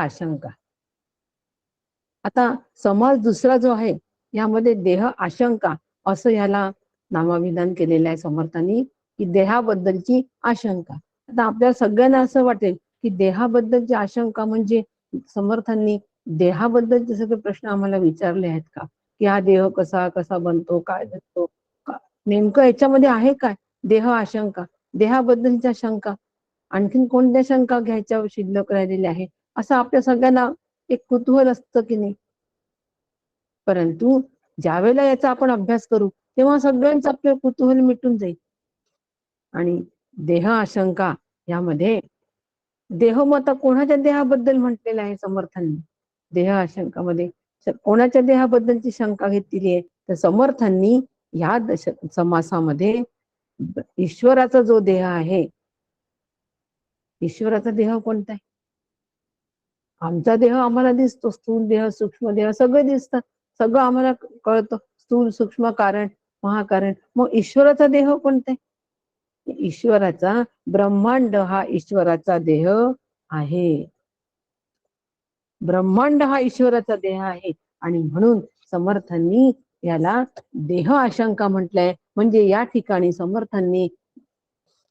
आशंका. आता समास दुसरा जो आहे यामध्ये देह आशंका असं याला नामाविधान केलेलं आहे समर्थांनी, की देहाबद्दलची आशंका. आता आपल्या सगळ्यांना असं वाटेल की देहाबद्दलची आशंका म्हणजे समर्थांनी देहाबद्दलचे सगळे प्रश्न आम्हाला विचारले आहेत का, की हा देह कसा कसा बनतो, काय बनतो, नेमकं याच्यामध्ये आहे काय देह आशंका, देहाबद्दलच्या शंका, आणखीन कोणत्या शंका घ्यायच्या शिल्लक राहिलेल्या आहे, असं आपल्या सगळ्यांना एक कुतूहल असतं की नाही. परंतु ज्यावेळेला याचा आपण अभ्यास करू तेव्हा सगळ्यांचं आपलं कुतूहल मिटून जाईल. आणि देह आशंका यामध्ये देहमत कोणाच्या देहाबद्दल म्हटलेलं आहे समर्थांनी, देह आशंकामध्ये कोणाच्या देहाबद्दलची शंका घेतलेली आहे, तर समर्थांनी या समासामध्ये ईश्वराचा जो देह आहे, ईश्वराचा देह कोणता आहे? आमचा देह आम्हाला दिसतो, स्थूल देह सूक्ष्म देह सगळे दिसतात, सगळं आम्हाला कळतं, स्थूल सूक्ष्म कारण महाकारण. मग ईश्वराचा देह कोणता आहे? ईश्वराचा ब्रह्मांड हा ईश्वराचा देह आहे. ब्रह्मांड हा ईश्वराचा देह आहे आणि म्हणून समर्थांनी याला देह आशंका म्हटलंय. म्हणजे या ठिकाणी समर्थांनी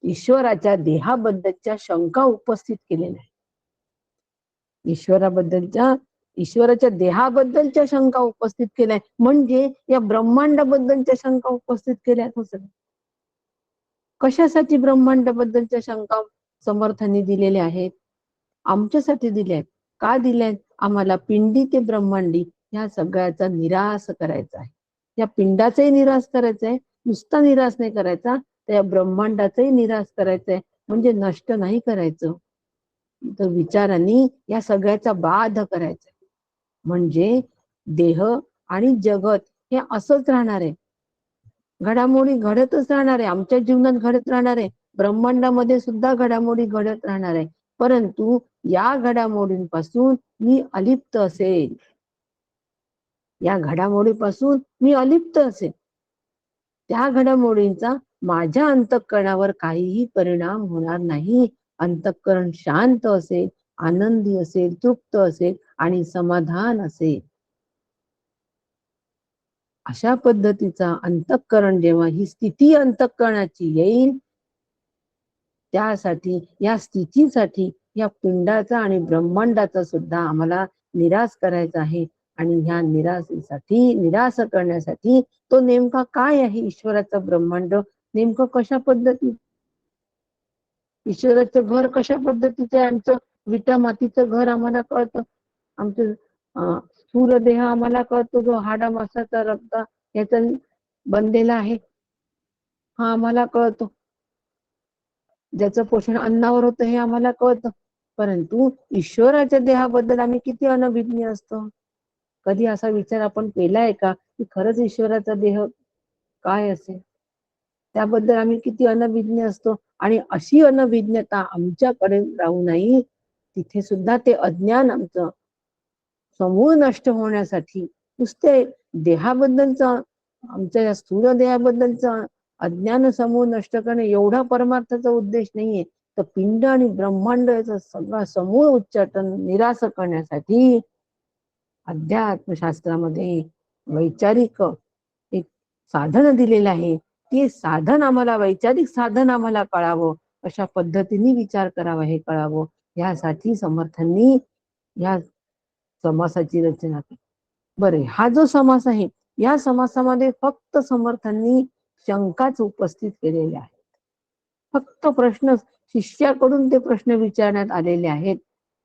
ईश्वराच्या देहाबद्दलच्या शंका उपस्थित केलेल्या आहे. ईश्वराच्या देहाबद्दलच्या शंका उपस्थित केल्या, म्हणजे या ब्रह्मांडाबद्दलच्या शंका उपस्थित केल्या. कशासाठी ब्रह्मांडाबद्दलच्या शंका समर्थांनी दिलेल्या आहेत? आमच्यासाठी दिल्या आहेत. का दिल्यात? आम्हाला पिंडी ते ब्रह्मांडी या सगळ्याचा निराश करायचा आहे. या पिंडाचाही निराश करायचा आहे, नुसता निराश नाही करायचा, तर या ब्रह्मांडाचाही निराश करायचा आहे, म्हणजे नष्ट नाही करायचं, तर विचारांनी या सगळ्याचा बाध करायचा. म्हणजे देह आणि जगत हे असंच राहणार आहे, घडामोडी घडतच राहणार आहे, आमच्या जीवनात घडत राहणार आहे, ब्रह्मांडामध्ये सुद्धा घडामोडी घडत राहणार आहे. परंतु या घडामोडींपासून मी अलिप्त असेल, या घडामोडीपासून मी अलिप्त असेल, त्या घडामोडींचा माझ्या अंतःकरणावर काहीही परिणाम होणार नाही. अंतःकरण शांत असेल, आनंदी असेल, तृप्त असेल आणि समाधान असेल. अशा पद्धतीचा अंतःकरण जेव्हा ही स्थिती अंतःकरणाची येईल, त्यासाठी या स्थितीसाठी या पिंडाचा आणि ब्रह्मांडाचा सुद्धा आम्हाला निराश करायचा आहे. आणि ह्या निराश करण्यासाठी तो नेमका काय आहे ईश्वराचा ब्रह्मांड, नेमकं कशा पद्धती, ईश्वराचं घर कशा पद्धतीचं आहे? आमचं विटा मातीचं घर आम्हाला कळतं, आमचं स्थूल देह आम्हाला कळतो, जो हाडा मासाचा रक्त याचा बनलेला आहे हा आम्हाला कळतो, ज्याचं पोषण अन्नावर होतं हे आम्हाला कळतं. परंतु ईश्वराच्या देहाबद्दल आम्ही किती अनभिज्ञ असतो. कधी असा विचार आपण केलाय का की खरंच ईश्वराचा देह काय असेल? त्याबद्दल आम्ही किती अनभिज्ञ असतो. आणि अशी अनभिज्ञता आमच्याकडे राहू नये, तिथे सुद्धा ते अज्ञान आमचं समूळ नष्ट होण्यासाठी, नुसते देहाबद्दलचं, आमच्या या स्थूल देहाबद्दलचं अज्ञान समूळ नष्ट करणे एवढा परमार्थाचा उद्देश नाहीये, तर पिंड आणि ब्रह्मांड याचा सगळा समूळ उच्चाटन निराश करण्यासाठी अध्यात्मशास्त्रामध्ये वैचारिक एक साधन दिलेलं आहे. ते साधन आम्हाला, वैचारिक साधन आम्हाला कळावं, अशा पद्धतीने विचार करावा हे कळावं, यासाठी समर्थांनी या समासाची रचना केली. बरे, हा जो समास आहे या समासामध्ये फक्त समर्थांनी शंकाच उपस्थित केलेल्या आहेत. फक्त प्रश्न शिष्याकडून ते प्रश्न विचारण्यात आलेले आहेत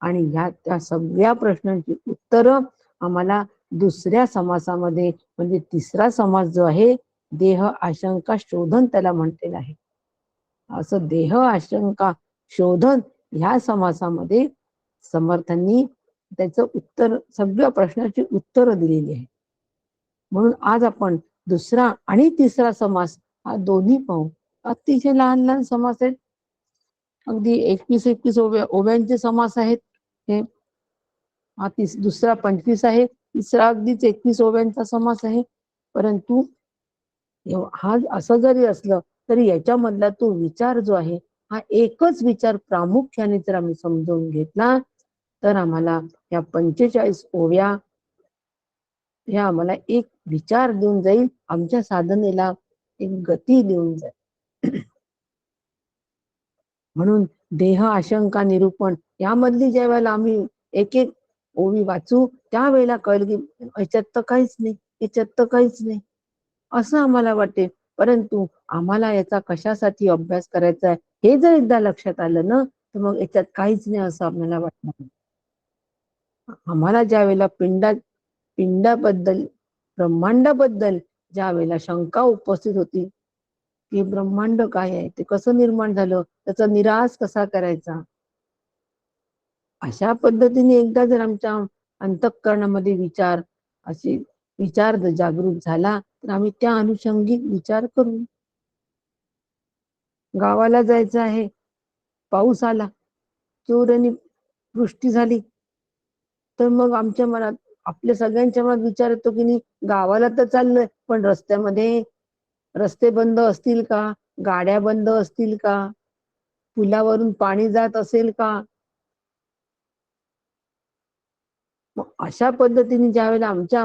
आणि ह्या त्या सगळ्या प्रश्नांची उत्तरं आम्हाला दुसऱ्या समासामध्ये, म्हणजे तिसरा समास जो आहे देह आशंका शोधन त्याला म्हटलेलं आहे. असं देह आशंका शोधन ह्या समासामध्ये समर्थांनी त्याचं उत्तर, सगळ्या प्रश्नाची उत्तरं दिलेली आहे. म्हणून आज आपण दुसरा आणि तिसरा समास हा दोन्ही पाहू. अतिशय लहान लहान समास आहेत, अगदी 21 ओव्यांचे समास आहेत हे. हा दुसरा 25 आहे, तिसरा अगदीच 21 ओव्यांचा समास आहे. परंतु हा असं जरी असलं तरी याच्यामधला तो विचार जो आहे हा एकच विचार प्रामुख्याने जर आम्ही समजून घेतला तर आम्हाला या 45 ओव्या ह्या आम्हाला एक विचार देऊन जाईल, आमच्या साधनेला एक गती देऊन जाईल. म्हणून देह आशंका निरूपण यामधली ज्या वेळेला आम्ही एक एक ओवी वाचू त्यावेळेला कळेल की याच्यात तर काहीच नाही, याच्यात तर काहीच नाही असं आम्हाला वाटेल. परंतु आम्हाला याचा कशासाठी अभ्यास करायचा आहे हे जर एकदा लक्षात आलं ना, तर मग याच्यात काहीच नाही असं आपल्याला वाटणार. आम्हाला ज्या वेळेला पिंडाबद्दल, ब्रह्मांडाबद्दल ज्या वेळेला शंका उपस्थित होती की ब्रह्मांड काय आहे, ते कसं निर्माण झालं, त्याचा निराश कसा करायचा, अशा पद्धतीने एकदा जर आमच्या अंतःकरणामध्ये विचार असे विचार जर जागृत झाला तर आम्ही त्या अनुषंगिक विचार करू. गावाला जायचं आहे, पाऊस आला, जोराने वृष्टी झाली, तर मग आमच्या मनात, आपल्या सगळ्यांच्या मनात विचार येतो की नाही, गावाला तर चाललोय पण रस्त्यामध्ये रस्ते बंद असतील का, गाड्या बंद असतील का, पुलावरून पाणी जात असेल का. मग अशा पद्धतीने ज्या वेळेला आमच्या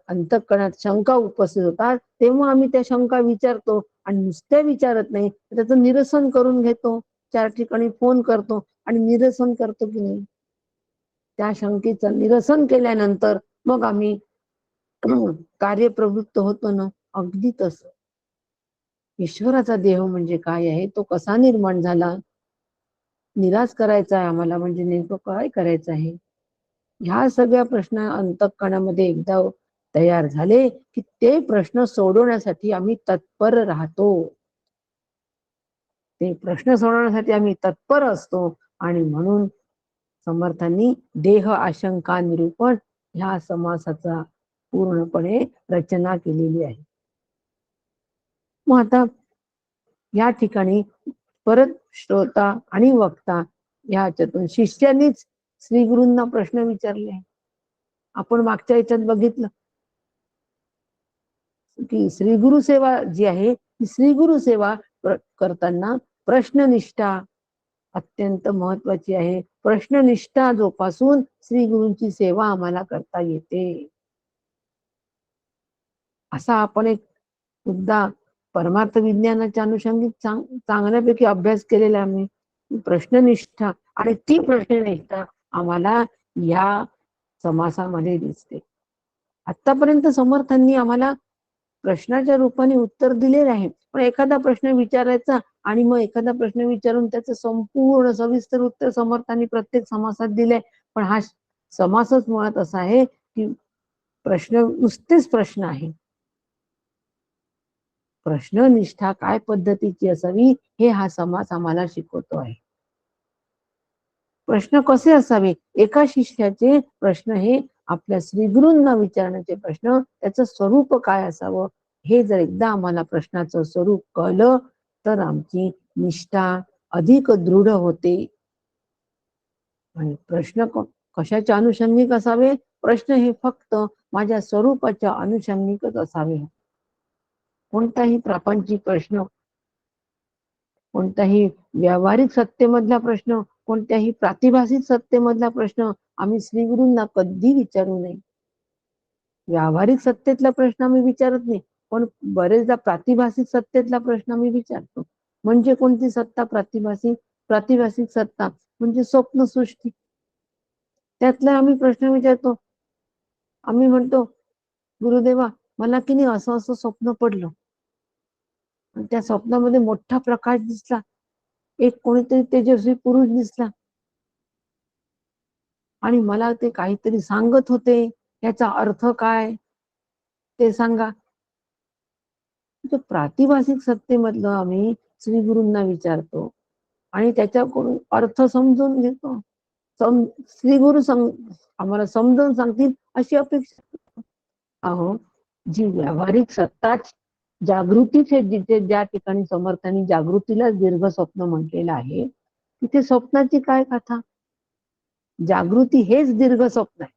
अंतःकरणात शंका उपस्थित होतात तेव्हा आम्ही त्या शंका विचारतो आणि नुसत्या विचारत नाही, त्याचं निरसन करून घेतो. 4 ठिकाणी फोन करतो आणि निरसन करतो की नाही. त्या शंकेचं निरसन केल्यानंतर मग आम्ही कार्यप्रवृत्त होतो ना. अगदी तसं ईश्वराचा देह म्हणजे काय आहे, तो कसा निर्माण झाला, निराश करायचा आहे आम्हाला म्हणजे नेमकं काय करायचं आहे, ह्या सगळ्या प्रश्न अंतःकरणामध्ये एकदा तयार झाले की ते प्रश्न सोडवण्यासाठी आम्ही तत्पर राहतो. ते प्रश्न सोडवण्यासाठी आम्ही तत्पर असतो आणि म्हणून समर्थांनी देह आशंका निरूपण ह्या समासाचा पूर्णपणे रचना केलेली आहे. मग आता या ठिकाणी परत श्रोता आणि वक्ता ह्याच्यातून शिष्यांनीच श्री गुरूंना प्रश्न विचारले. आपण मागच्या याच्यात बघितलं की श्री गुरु सेवा जी आहे ती श्री गुरु सेवा करताना प्रश्ननिष्ठा अत्यंत महत्वाची आहे. प्रश्ननिष्ठा जोपासून श्री गुरूंची सेवा आम्हाला करता येते. असा आपण एक सुद्धा परमार्थ विज्ञानाच्या अनुषंगिक चांगल्यापैकी अभ्यास केलेला आम्ही. प्रश्ननिष्ठा आणि ती प्रश्ननिष्ठा आम्हाला या समासामध्ये दिसते. आतापर्यंत समर्थांनी आम्हाला प्रश्नाच्या रूपाने उत्तर दिलेले आहे, पण एखादा प्रश्न विचारायचा आणि मग एखादा प्रश्न विचारून त्याचं संपूर्ण सविस्तर उत्तर समर्थांनी प्रत्येक समासात दिले. पण हा समासच मुळात असा आहे की प्रश्न नुसतेच प्रश्न आहे. प्रश्ननिष्ठा काय पद्धतीची असावी हे हा समास आम्हाला शिकवतो आहे. प्रश्न कसे असावे, एका शिष्याचे प्रश्न हे आपल्या श्रीगुरूंना विचारण्याचे प्रश्न, त्याचं स्वरूप काय असावं हे जर एकदा आम्हाला प्रश्नाचं स्वरूप कळलं तर आमची निष्ठा अधिक दृढ होते. आणि प्रश्न कशाच्या अनुषंगिक असावे, प्रश्न हे फक्त माझ्या स्वरूपाच्या अनुषंगिकच असावे. कोणताही प्रापंचिक प्रश्न, कोणताही व्यावहारिक सत्तेमधला प्रश्न, कोणत्याही प्रातिभासिक सत्तेमधला प्रश्न आम्ही श्रीगुरूंना कधी विचारू नये. व्यावहारिक सत्तेतला प्रश्न आम्ही विचारत नाही, पण बरेचदा प्रातिभासिक सत्तेतला प्रश्न आम्ही विचारतो. म्हणजे कोणती सत्ता? प्रातिभासिक सत्ता म्हणजे स्वप्नसृष्टी. त्यातला आम्ही प्रश्न विचारतो. आम्ही म्हणतो, गुरुदेवा मला की नाही असं असं स्वप्न पडलं, त्या स्वप्नामध्ये मोठा प्रकाश दिसला, एक कोणीतरी तेजस्वी पुरुष दिसला आणि मला ते काहीतरी सांगत होते, याचा अर्थ काय ते सांगा. प्रातिभासिक सत्तेमधलं आम्ही श्री गुरूंना विचारतो आणि त्याच्याकडून अर्थ समजून घेतो. श्री गुरु आम्हाला समजून सांगतील अशी अपेक्षा. अहो, जी व्यावहारिक सत्ता जागृतीचे जिथे ज्या ठिकाणी समर्थांनी जागृतीला दीर्घ स्वप्न म्हटलेलं आहे, तिथे स्वप्नाची काय कथा? जागृती हेच दीर्घ स्वप्न आहे.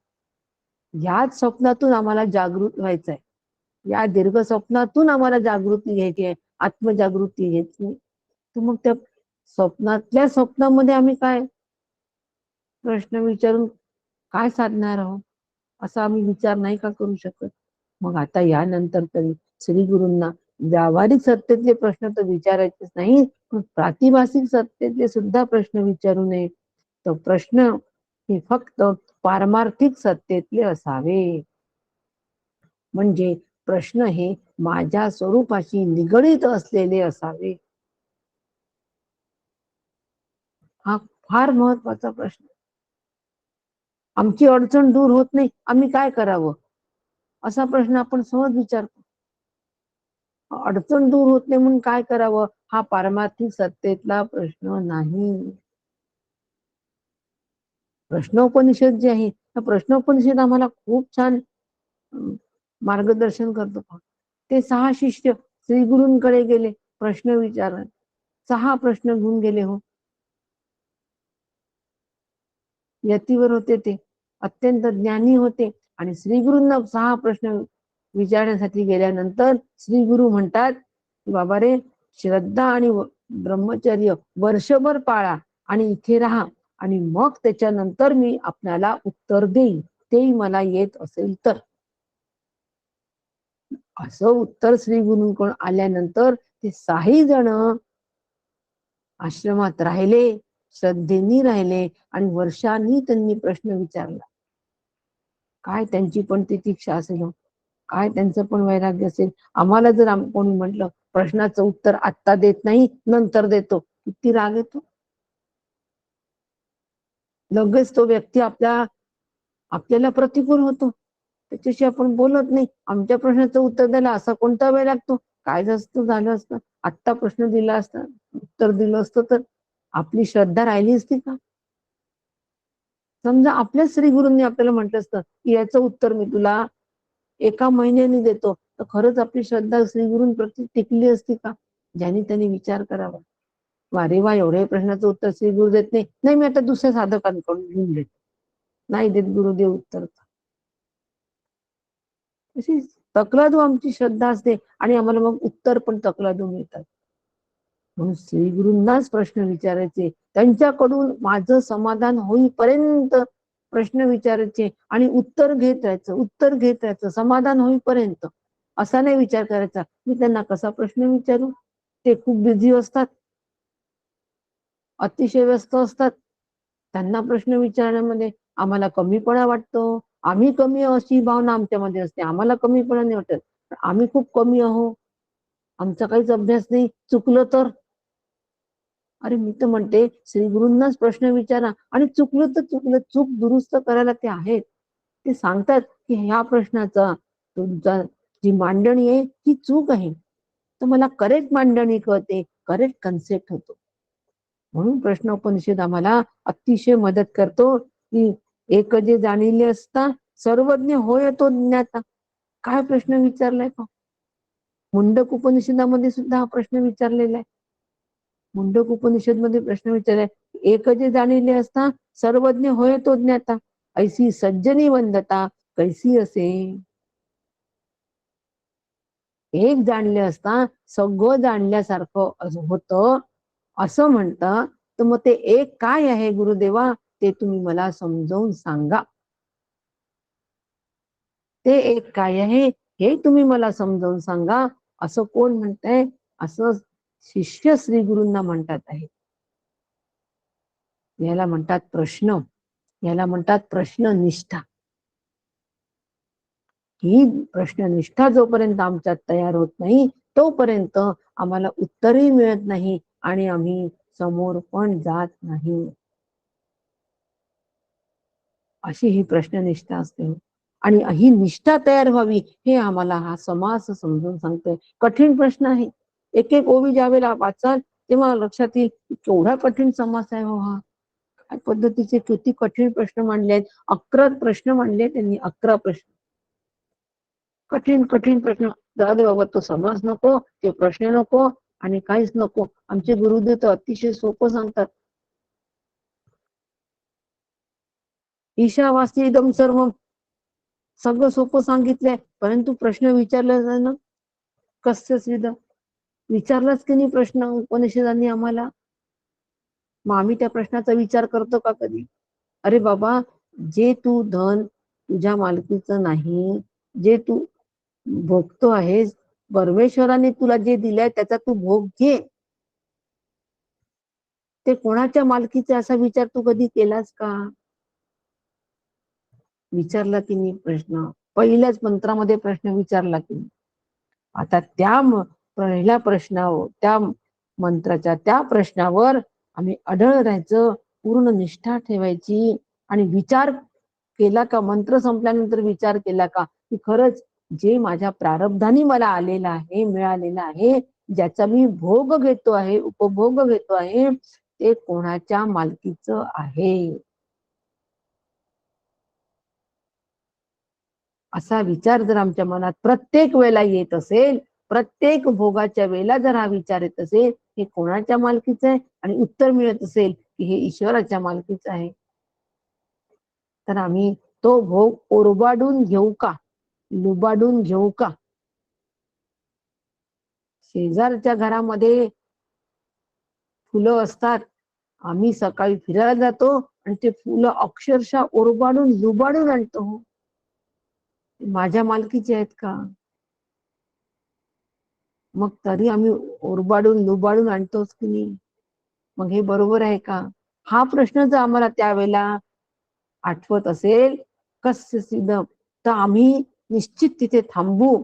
याच स्वप्नातून आम्हाला जागृत व्हायचंय. या दीर्घ स्वप्नातून आम्हाला जागृती घ्यायची आहे, आत्मजागृती घ्यायची. तर मग त्या स्वप्नातल्या स्वप्नामध्ये आम्ही काय प्रश्न विचारून काय साधणार आहोत, असा आम्ही विचार नाही का करू शकत? मग आता यानंतर तरी श्री गुरूंना व्यावहारिक सत्तेतले प्रश्न तर विचारायचेच नाही, पण प्रातिभासिक सत्तेतले सुद्धा प्रश्न विचारू नये. तो प्रश्न हे फक्त पारमार्थिक सत्तेतले असावे. म्हणजे प्रश्न हे माझ्या स्वरूपाशी निगडीत असलेले असावे. हा फार महत्वाचा प्रश्न. आमची अडचण दूर होत नाही, आम्ही काय करावं, असा प्रश्न आपण सहज विचारतो. अडचण दूर होत नाही म्हणून काय करावं, हा पारमार्थिक सत्तेतला प्रश्न नाही. प्रश्नोपनिषद जे आहे, प्रश्नोपनिषद आम्हाला खूप छान मार्गदर्शन करतो. ते 6 शिष्य श्री गुरूंकडे गेले प्रश्न विचारत. 6 प्रश्न घेऊन गेले हो. यतीवर होते, ते अत्यंत ज्ञानी होते. आणि श्री गुरूंना 6 प्रश्न विचारण्यासाठी गेल्यानंतर श्री गुरु म्हणतात, बाबा रे, श्रद्धा आणि ब्रह्मचर्य वर्षभर पाळा आणि इथे राहा, आणि मग त्याच्यानंतर मी आपल्याला उत्तर देईन, तेही मला येत असेल तर. असं उत्तर श्री गुरूंकडून आल्यानंतर ते 6 जण आश्रमात राहिले, श्रद्धेनी राहिले, आणि वर्षांनी त्यांनी प्रश्न विचारला. काय त्यांची पण तितिक्षा असेल, काय त्यांचं पण वैराग्य असेल. आम्हाला जर कोणी म्हटलं प्रश्नाचं उत्तर आत्ता देत नाही, नंतर देतो, किती राग येतो. लगेच तो व्यक्ती आपल्याला प्रतिकूल होतो, त्याच्याशी आपण बोलत नाही. आमच्या प्रश्नाचं उत्तर द्यायला असा कोणता वेळ लागतो? काय जास्त झालं असतं, आत्ता प्रश्न दिला असता, उत्तर दिलं असतं तर आपली श्रद्धा राहिली असती का? समजा आपल्या श्री गुरूंनी आपल्याला म्हटलं असतं की याचं उत्तर मी तुला 1 महिन्याने देतो, तर खरंच आपली श्रद्धा श्री गुरूंप्रती टिकली असती का? ज्यांनी त्यांनी विचार करावा. वारे वा, एवढ्या प्रश्नाचं उत्तर श्री गुरु देत नाही, नाही मी आता दुसऱ्या साधकांकडून घेऊन देतो. नाही देत गुरुदेव उत्तर. अशी तकलादू आमची श्रद्धा असते, आणि आम्हाला मग उत्तर पण तकलादू मिळतात. म्हणून श्री गुरूंनाच प्रश्न विचारायचे, त्यांच्याकडून माझं समाधान होईपर्यंत प्रश्न विचारायचे, आणि उत्तर घेत राहायचं, समाधान होईपर्यंत. असा नाही विचार करायचा मी त्यांना कसा प्रश्न विचारू, ते खूप बिझी असतात, अतिशय व्यस्त असतात, त्यांना प्रश्न विचारण्यामध्ये आम्हाला कमीपणा वाटतो, आम्ही कमी अशी भावना आमच्यामध्ये असते. आम्हाला कमीपणा नाही वाटत, आम्ही खूप कमी आहो, आमचा काहीच अभ्यास नाही, चुकलं तर. अरे मी तर म्हणते श्री गुरूंनाच प्रश्न विचारा, आणि चुकलं तर चुकलं, चूक दुरुस्त करायला ते आहेत. ते सांगतात की ह्या प्रश्नाचा तुमचा जी मांडणी आहे ही चूक आहे, तर मला करेक्ट मांडणी कळते, करेक्ट कन्सेप्ट होतो. म्हणून प्रश्नोपनिषद आम्हाला अतिशय मदत करतो की एक जे जाणिले असता सर्वज्ञ होय तो ज्ञाता. काय प्रश्न विचारलाय का? मुंडक उपनिषदामध्ये सुद्धा हा प्रश्न विचारलेला आहे. मुंडक उपनिषद मध्ये प्रश्न विचारलाय, एक जे जाणिले असता सर्वज्ञ होय तो ज्ञाता, ऐसी सज्जनी वंदता कैसी असे. एक जाणले असता सगळं जाणल्यासारखं होतं असं म्हणतं, तर मग ते एक काय आहे गुरुदेवा, ते तुम्ही मला समजावून सांगा. ते एक काय आहे हे तुम्ही मला समजावून सांगा, असं कोण म्हणतंय? असं शिष्य श्री गुरूंना म्हणतात आहे. याला म्हणतात प्रश्न, याला म्हणतात प्रश्ननिष्ठा. ही प्रश्ननिष्ठा जोपर्यंत आमच्यात तयार होत नाही, तोपर्यंत आम्हाला उत्तरही मिळत नाही, आणि आम्ही समोर पण जात नाही. अशी ही प्रश्ननिष्ठा असते. आणि ही निष्ठा तयार व्हावी हे आम्हाला हा समास समजून सांगतोय. कठीण प्रश्न आहे, एक एक ओवी ज्यावेळेला वाचाल तेव्हा लक्षात येईल केवढा कठीण समास आहे हो हा. पद्धतीचे किती कठीण प्रश्न मांडले आहेत. 11 प्रश्न मांडले त्यांनी, 11 प्रश्न. कठीण कठीण प्रश्न. जाऊ दे बाबा, तो समास नको, ते प्रश्न नको, आणि काहीच नको. आमचे गुरुदेव तर अतिशय सोपं सांगतात. ईशावासी इदम सर्व, सगळं सोपं सांगितलंय, परंतु प्रश्न विचारला जाणं कस्य विधम. विचारलाच की नाही प्रश्न उपनिषदांनी आम्हाला, मग आम्ही त्या प्रश्नाचा विचार करतो का कधी? अरे बाबा, जे तू धन तुझ्या मालकीचं नाही, जे तू भोगतो आहेस, परमेश्वराने तुला जे दिलंय त्याचा तू भोग घे. ते कोणाच्या मालकीचे असा विचार तू कधी केलास का? विचारला की नाही प्रश्न? पहिल्याच मंत्रामध्ये प्रश्न विचारला की नाही? आता त्या पहिल्या प्रश्नावर, त्या मंत्राच्या त्या प्रश्नावर आम्ही अढळ राहायचं, पूर्ण निष्ठा ठेवायची आणि विचार केला का, मंत्र संपल्यानंतर विचार केला का की खरंच जे माझ्या प्रारब्धाने मला आलेलं आहे, मिळालेलं आहे, ज्याचा मी भोग घेतो आहे, उपभोग घेतो आहे, ते कोणाच्या मालकीचं आहे? असा विचार जर आमच्या मनात प्रत्येक वेळेला येत असेल, प्रत्येक भोगाच्या वेळेला जर हा विचार येत असेल, हे कोणाच्या मालकीचं आहे, आणि उत्तर मिळत असेल की हे ईश्वराच्या मालकीचं आहे, तर आम्ही तो भोग ओरबाडून घेऊ का, लुबाडून घेऊ का? शेजारच्या घरामध्ये फुलं असतात, आम्ही सकाळी फिरायला जातो आणि ते फुलं अक्षरशः ओरबाडून लुबाडून आणतो. माझ्या मालकीचे आहेत का? मग तरी आम्ही ओरबाडून लुबाडून आणतोच की नाही? मग हे बरोबर आहे का? हा प्रश्न जर आम्हाला त्यावेळेला आठवत असेल कस्य सिद्धम, तर आम्ही निश्चित तिथे थांबू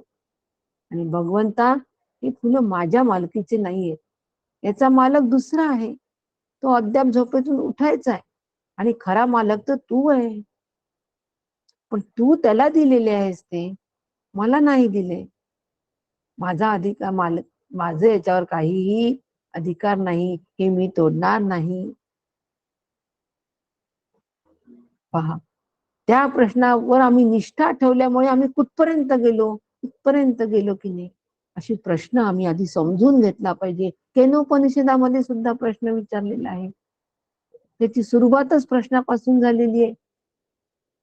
आणि भगवंता, हे फुलं माझ्या मालकीचे नाहीये, याचा मालक दुसरा आहे, तो अद्याप झोपेतून उठायचा आहे, आणि खरा मालक तर तू आहे. पण तू त्याला दिलेले आहेस, ते मला नाही दिले. माझा अधिकार, मालक माझे याच्यावर काहीही अधिकार नाही, हे मी तोडणार नाही. पहा, त्या प्रश्नावर आम्ही निष्ठा ठेवल्यामुळे आम्ही कुठपर्यंत गेलो की नाही? अशी प्रश्न आम्ही आधी समजून घेतला पाहिजे. केनोपनिषदामध्ये सुद्धा प्रश्न विचारलेला आहे, त्याची सुरुवातच प्रश्नापासून झालेली आहे.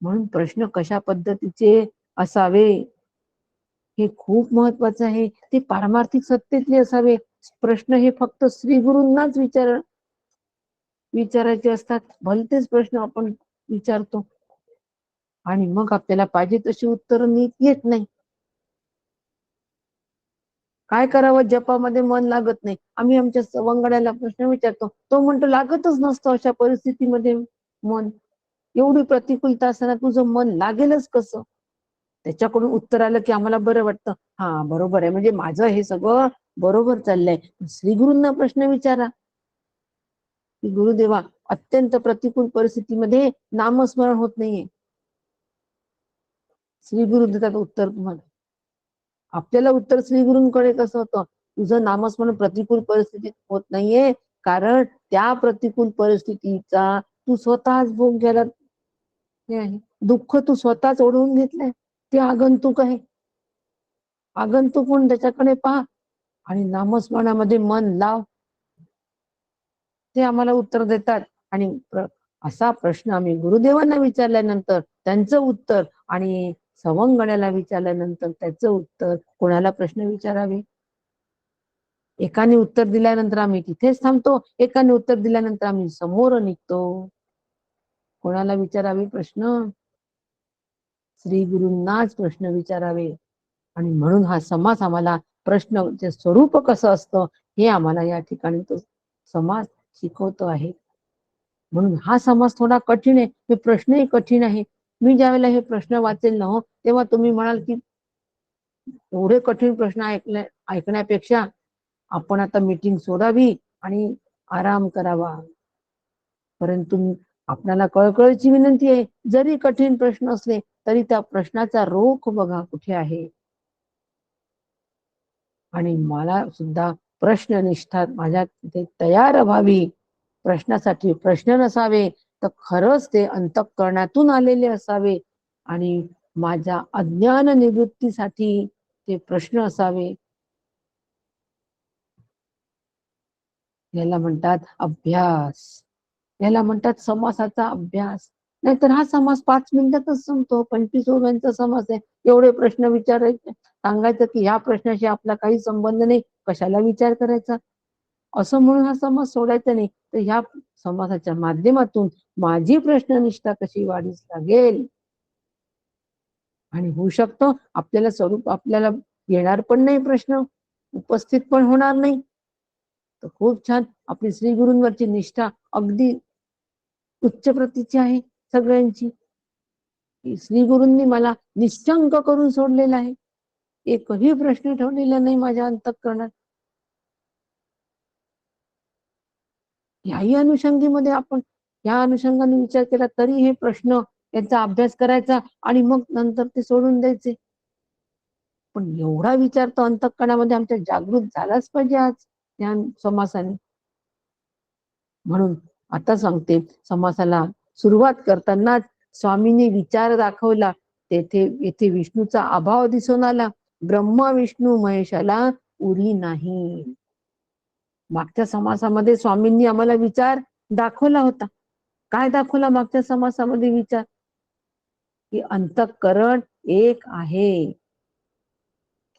म्हणून प्रश्न कशा पद्धतीचे असावे हे खूप महत्वाचं आहे. ते पारमार्थिक सत्तेतले असावे. प्रश्न हे फक्त श्री गुरूंनाच विचारायचे असतात. भलतेच प्रश्न आपण विचारतो आणि मग आपल्याला पाहिजे तशी उत्तर नीट येत नाही. काय करावं, जपामध्ये मन लागत नाही. आम्ही आमच्या सवंगड्याला प्रश्न विचारतो, तो म्हणतो लागतच नसतं अशा परिस्थितीमध्ये मन. एवढी प्रतिकूलता असताना तुझं मन लागेलच कसं? त्याच्याकडून उत्तर आलं की आम्हाला बरं वाटतं, हा बरोबर आहे, म्हणजे माझं हे सगळं बरोबर चाललंय. श्री गुरूंना प्रश्न विचारा की गुरुदेवा, अत्यंत प्रतिकूल परिस्थितीमध्ये नामस्मरण होत नाहीये, श्री गुरु देतात उत्तर तुम्हाला. आपल्याला उत्तर श्री गुरूंकडे कसं होतं, तुझं नामस्मरण प्रतिकूल परिस्थितीत होत नाहीये, कारण त्या प्रतिकूल परिस्थितीचा तू स्वतःच भोग घ्यायला हे आहे, दुःख तू स्वतःच ओढवून घेतलंय. ते आगंतुक आहे, आगंतुक म्हणून त्याच्याकडे पहा आणि नामस्मरणामध्ये मन लाव, ते आम्हाला उत्तर देतात. आणि असा प्रश्न आम्ही गुरुदेवांना विचारल्यानंतर त्यांचं उत्तर, आणि सवंगड्याला विचारल्यानंतर त्याचं उत्तर, कोणाला प्रश्न विचारावे? एकाने उत्तर दिल्यानंतर आम्ही तिथेच थांबतो, एकाने उत्तर दिल्यानंतर आम्ही समोर निघतो. कोणाला विचारावे प्रश्न? श्री गुरूंनाच प्रश्न विचारावे. आणि म्हणून हा समास आम्हाला, प्रश्नाचे स्वरूप कसं असतं हे आम्हाला या ठिकाणी तो समास शिकवतो आहे. म्हणून हा समास थोडा कठीण आहे, हे प्रश्नही कठीण आहे. मी ज्यावेळेला हे प्रश्न वाचेल ना, तेव्हा तुम्ही म्हणाल की एवढे कठीण प्रश्न ऐकण्यापेक्षा आपण आता मीटिंग सोडावी आणि आराम करावा. परंतु आपल्याला कळकळीची विनंती आहे, जरी कठीण प्रश्न असले तरी त्या प्रश्नाचा रोख बघा कुठे आहे. आणि मला सुद्धा प्रश्ननिष्ठा माझ्या तिथे तयार व्हावी. प्रश्नासाठी प्रश्न नसावे, तर खरंच ते अंतःकरणातून आलेले असावे, आणि माझ्या अज्ञान निवृत्तीसाठी ते प्रश्न असावे. याला म्हणतात अभ्यास, याला म्हणतात समासाचा अभ्यास. नाहीतर हा समास 5 मिनिटातच संपतो. 25 ओव्यांचा समास आहे. एवढे प्रश्न विचारायचे, सांगायचं की ह्या प्रश्नाशी आपला काही संबंध नाही, कशाला विचार करायचा, असं म्हणून हा समास सोडायचा नाही. तर ह्या समासाच्या माध्यमातून माझी प्रश्ननिष्ठा कशी वाढीस लागेल. आणि होऊ शकतो आपल्याला स्वरूप आपल्याला येणार पण नाही, प्रश्न उपस्थित पण होणार नाही. तर खूप छान आपली श्री गुरूंवरची निष्ठा अगदी उच्च प्रतीची आहे सगळ्यांची. श्री गुरूंनी मला निश्चंक करून सोडलेला आहे. एकही प्रश्न ठेवलेला नाही माझ्या अंतःकरणात. याही अनुषंगीमध्ये आपण या अनुषंगाने विचार केला तरी हे प्रश्न यांचा अभ्यास करायचा आणि मग नंतर ते सोडून द्यायचे. पण एवढा विचार तर अंतःकरणामध्ये आमच्या जागृत झालाच पाहिजे आज या समासाने. म्हणून आता सांगते, समासाला सुरुवात करतानाच स्वामींनी विचार दाखवला. येथे विष्णूचा अभाव दिसून आला. ब्रह्मा विष्णू महेशाला उरी नाही. मागच्या समासामध्ये स्वामींनी आम्हाला विचार दाखवला होता. काय दाखवला मागच्या समासामध्ये विचार? की अंतःकरण एक आहे.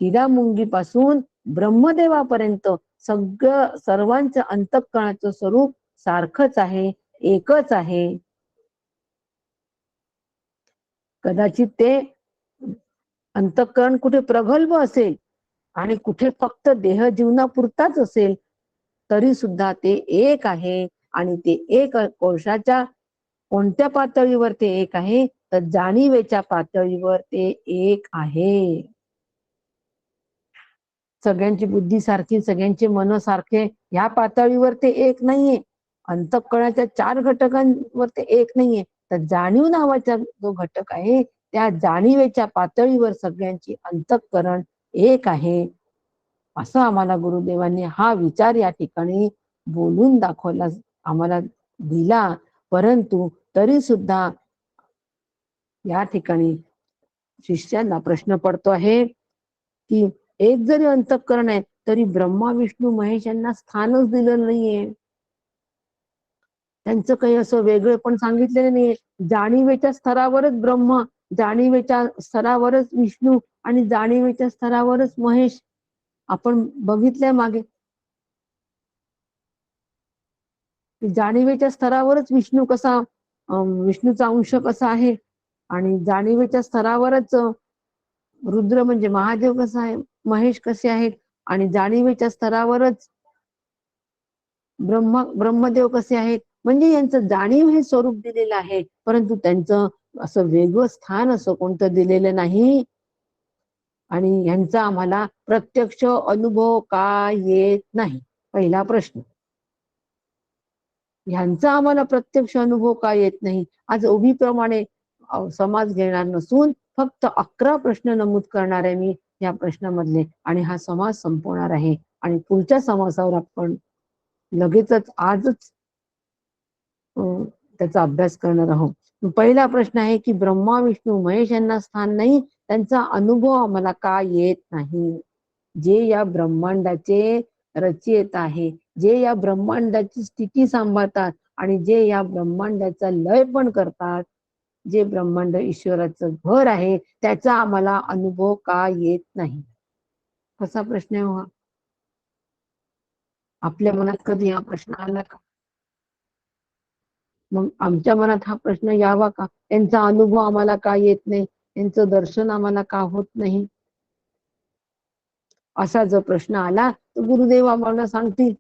किडा मुंगीपासून ब्रह्मदेवापर्यंत सर्वांचं अंतःकरणाचं स्वरूप सारखंच आहे, एकच आहे. कदाचित ते अंतःकरण कुठे प्रगल्भ असेल आणि कुठे फक्त देह जीवनापुरताच असेल, तरी सुद्धा ते एक आहे. आणि ते एक कोशाच्या कोणत्या पातळीवर ते एक आहे, तर जाणीवेच्या पातळीवर ते एक आहे. सगळ्यांची बुद्धी सारखी, सगळ्यांचे मन सारखे, या पातळीवर ते एक नाहीये. अंतःकरणाच्या 4 घटकांवर ते एक नाहीये. तर जाणीव नावाचा जो घटक आहे, त्या जाणीवेच्या पातळीवर सगळ्यांची अंतःकरण एक आहे. असं आम्हाला गुरुदेवांनी हा विचार या ठिकाणी बोलून दाखवला, आम्हाला दिला. परंतु तरी सुद्धा या ठिकाणी शिष्यांना प्रश्न पडतो आहे की एक जरी अंतःकरण आहे तरी ब्रह्मा विष्णू महेश यांना स्थानच दिलं नाहीये. त्यांचं काही असं वेगळं पण सांगितलेलं नाहीये. जाणीवेच्या स्तरावरच ब्रह्मा, जाणीवेच्या स्तरावरच विष्णू आणि जाणीवेच्या स्तरावरच महेश. आपण बघितलंय मागे, जाणीवेच्या स्तरावरच विष्णू कसा, विष्णूचा अंश कसा आहे, आणि जाणीवेच्या स्तरावरच रुद्र म्हणजे महादेव कसा आहे, महेश कसे आहेत, आणि जाणीवेच्या स्तरावरच ब्रह्मदेव कसे आहेत. म्हणजे यांचं जाणीव हे स्वरूप दिलेलं आहे, परंतु त्यांचं असं वेगळं स्थान असं कोणतं दिलेलं नाही. आणि यांचा आम्हाला प्रत्यक्ष अनुभव का येत नाही, पहिला प्रश्न. ह्यांचा आम्हाला प्रत्यक्ष अनुभव का येत नाही? आज ओबीप्रमाणे समाज घेणार नसून फक्त 11 प्रश्न नमूद करणार आहे मी या प्रश्नामधले, आणि हा समाज संपवणार आहे. आणि पुढच्या समासावर आपण लगेचच आजच त्याचा अभ्यास करणार आहोत. पहिला प्रश्न आहे की ब्रह्मा विष्णू महेश यांना स्थान नाही, त्यांचा अनुभव आम्हाला का येत नाही? जे या ब्रह्मांडाचे रचयिता आहे, जे या ब्रह्मांडाची स्थिती सांभाळतात आणि जे या ब्रह्मांडाचा लय पण करतात, जे ब्रह्मांड ईश्वराचं घर आहे, त्याचा आम्हाला अनुभव का येत नाही? कसा प्रश्न आहे हा? आपल्या मनात कधी हा प्रश्न आला का? मग आमच्या मनात हा प्रश्न यावा का? त्यांचा अनुभव आम्हाला का येत नाही? त्यांचं दर्शन आम्हाला का होत नाही? असा जर प्रश्न आला तर गुरुदेव आम्हाला सांगतील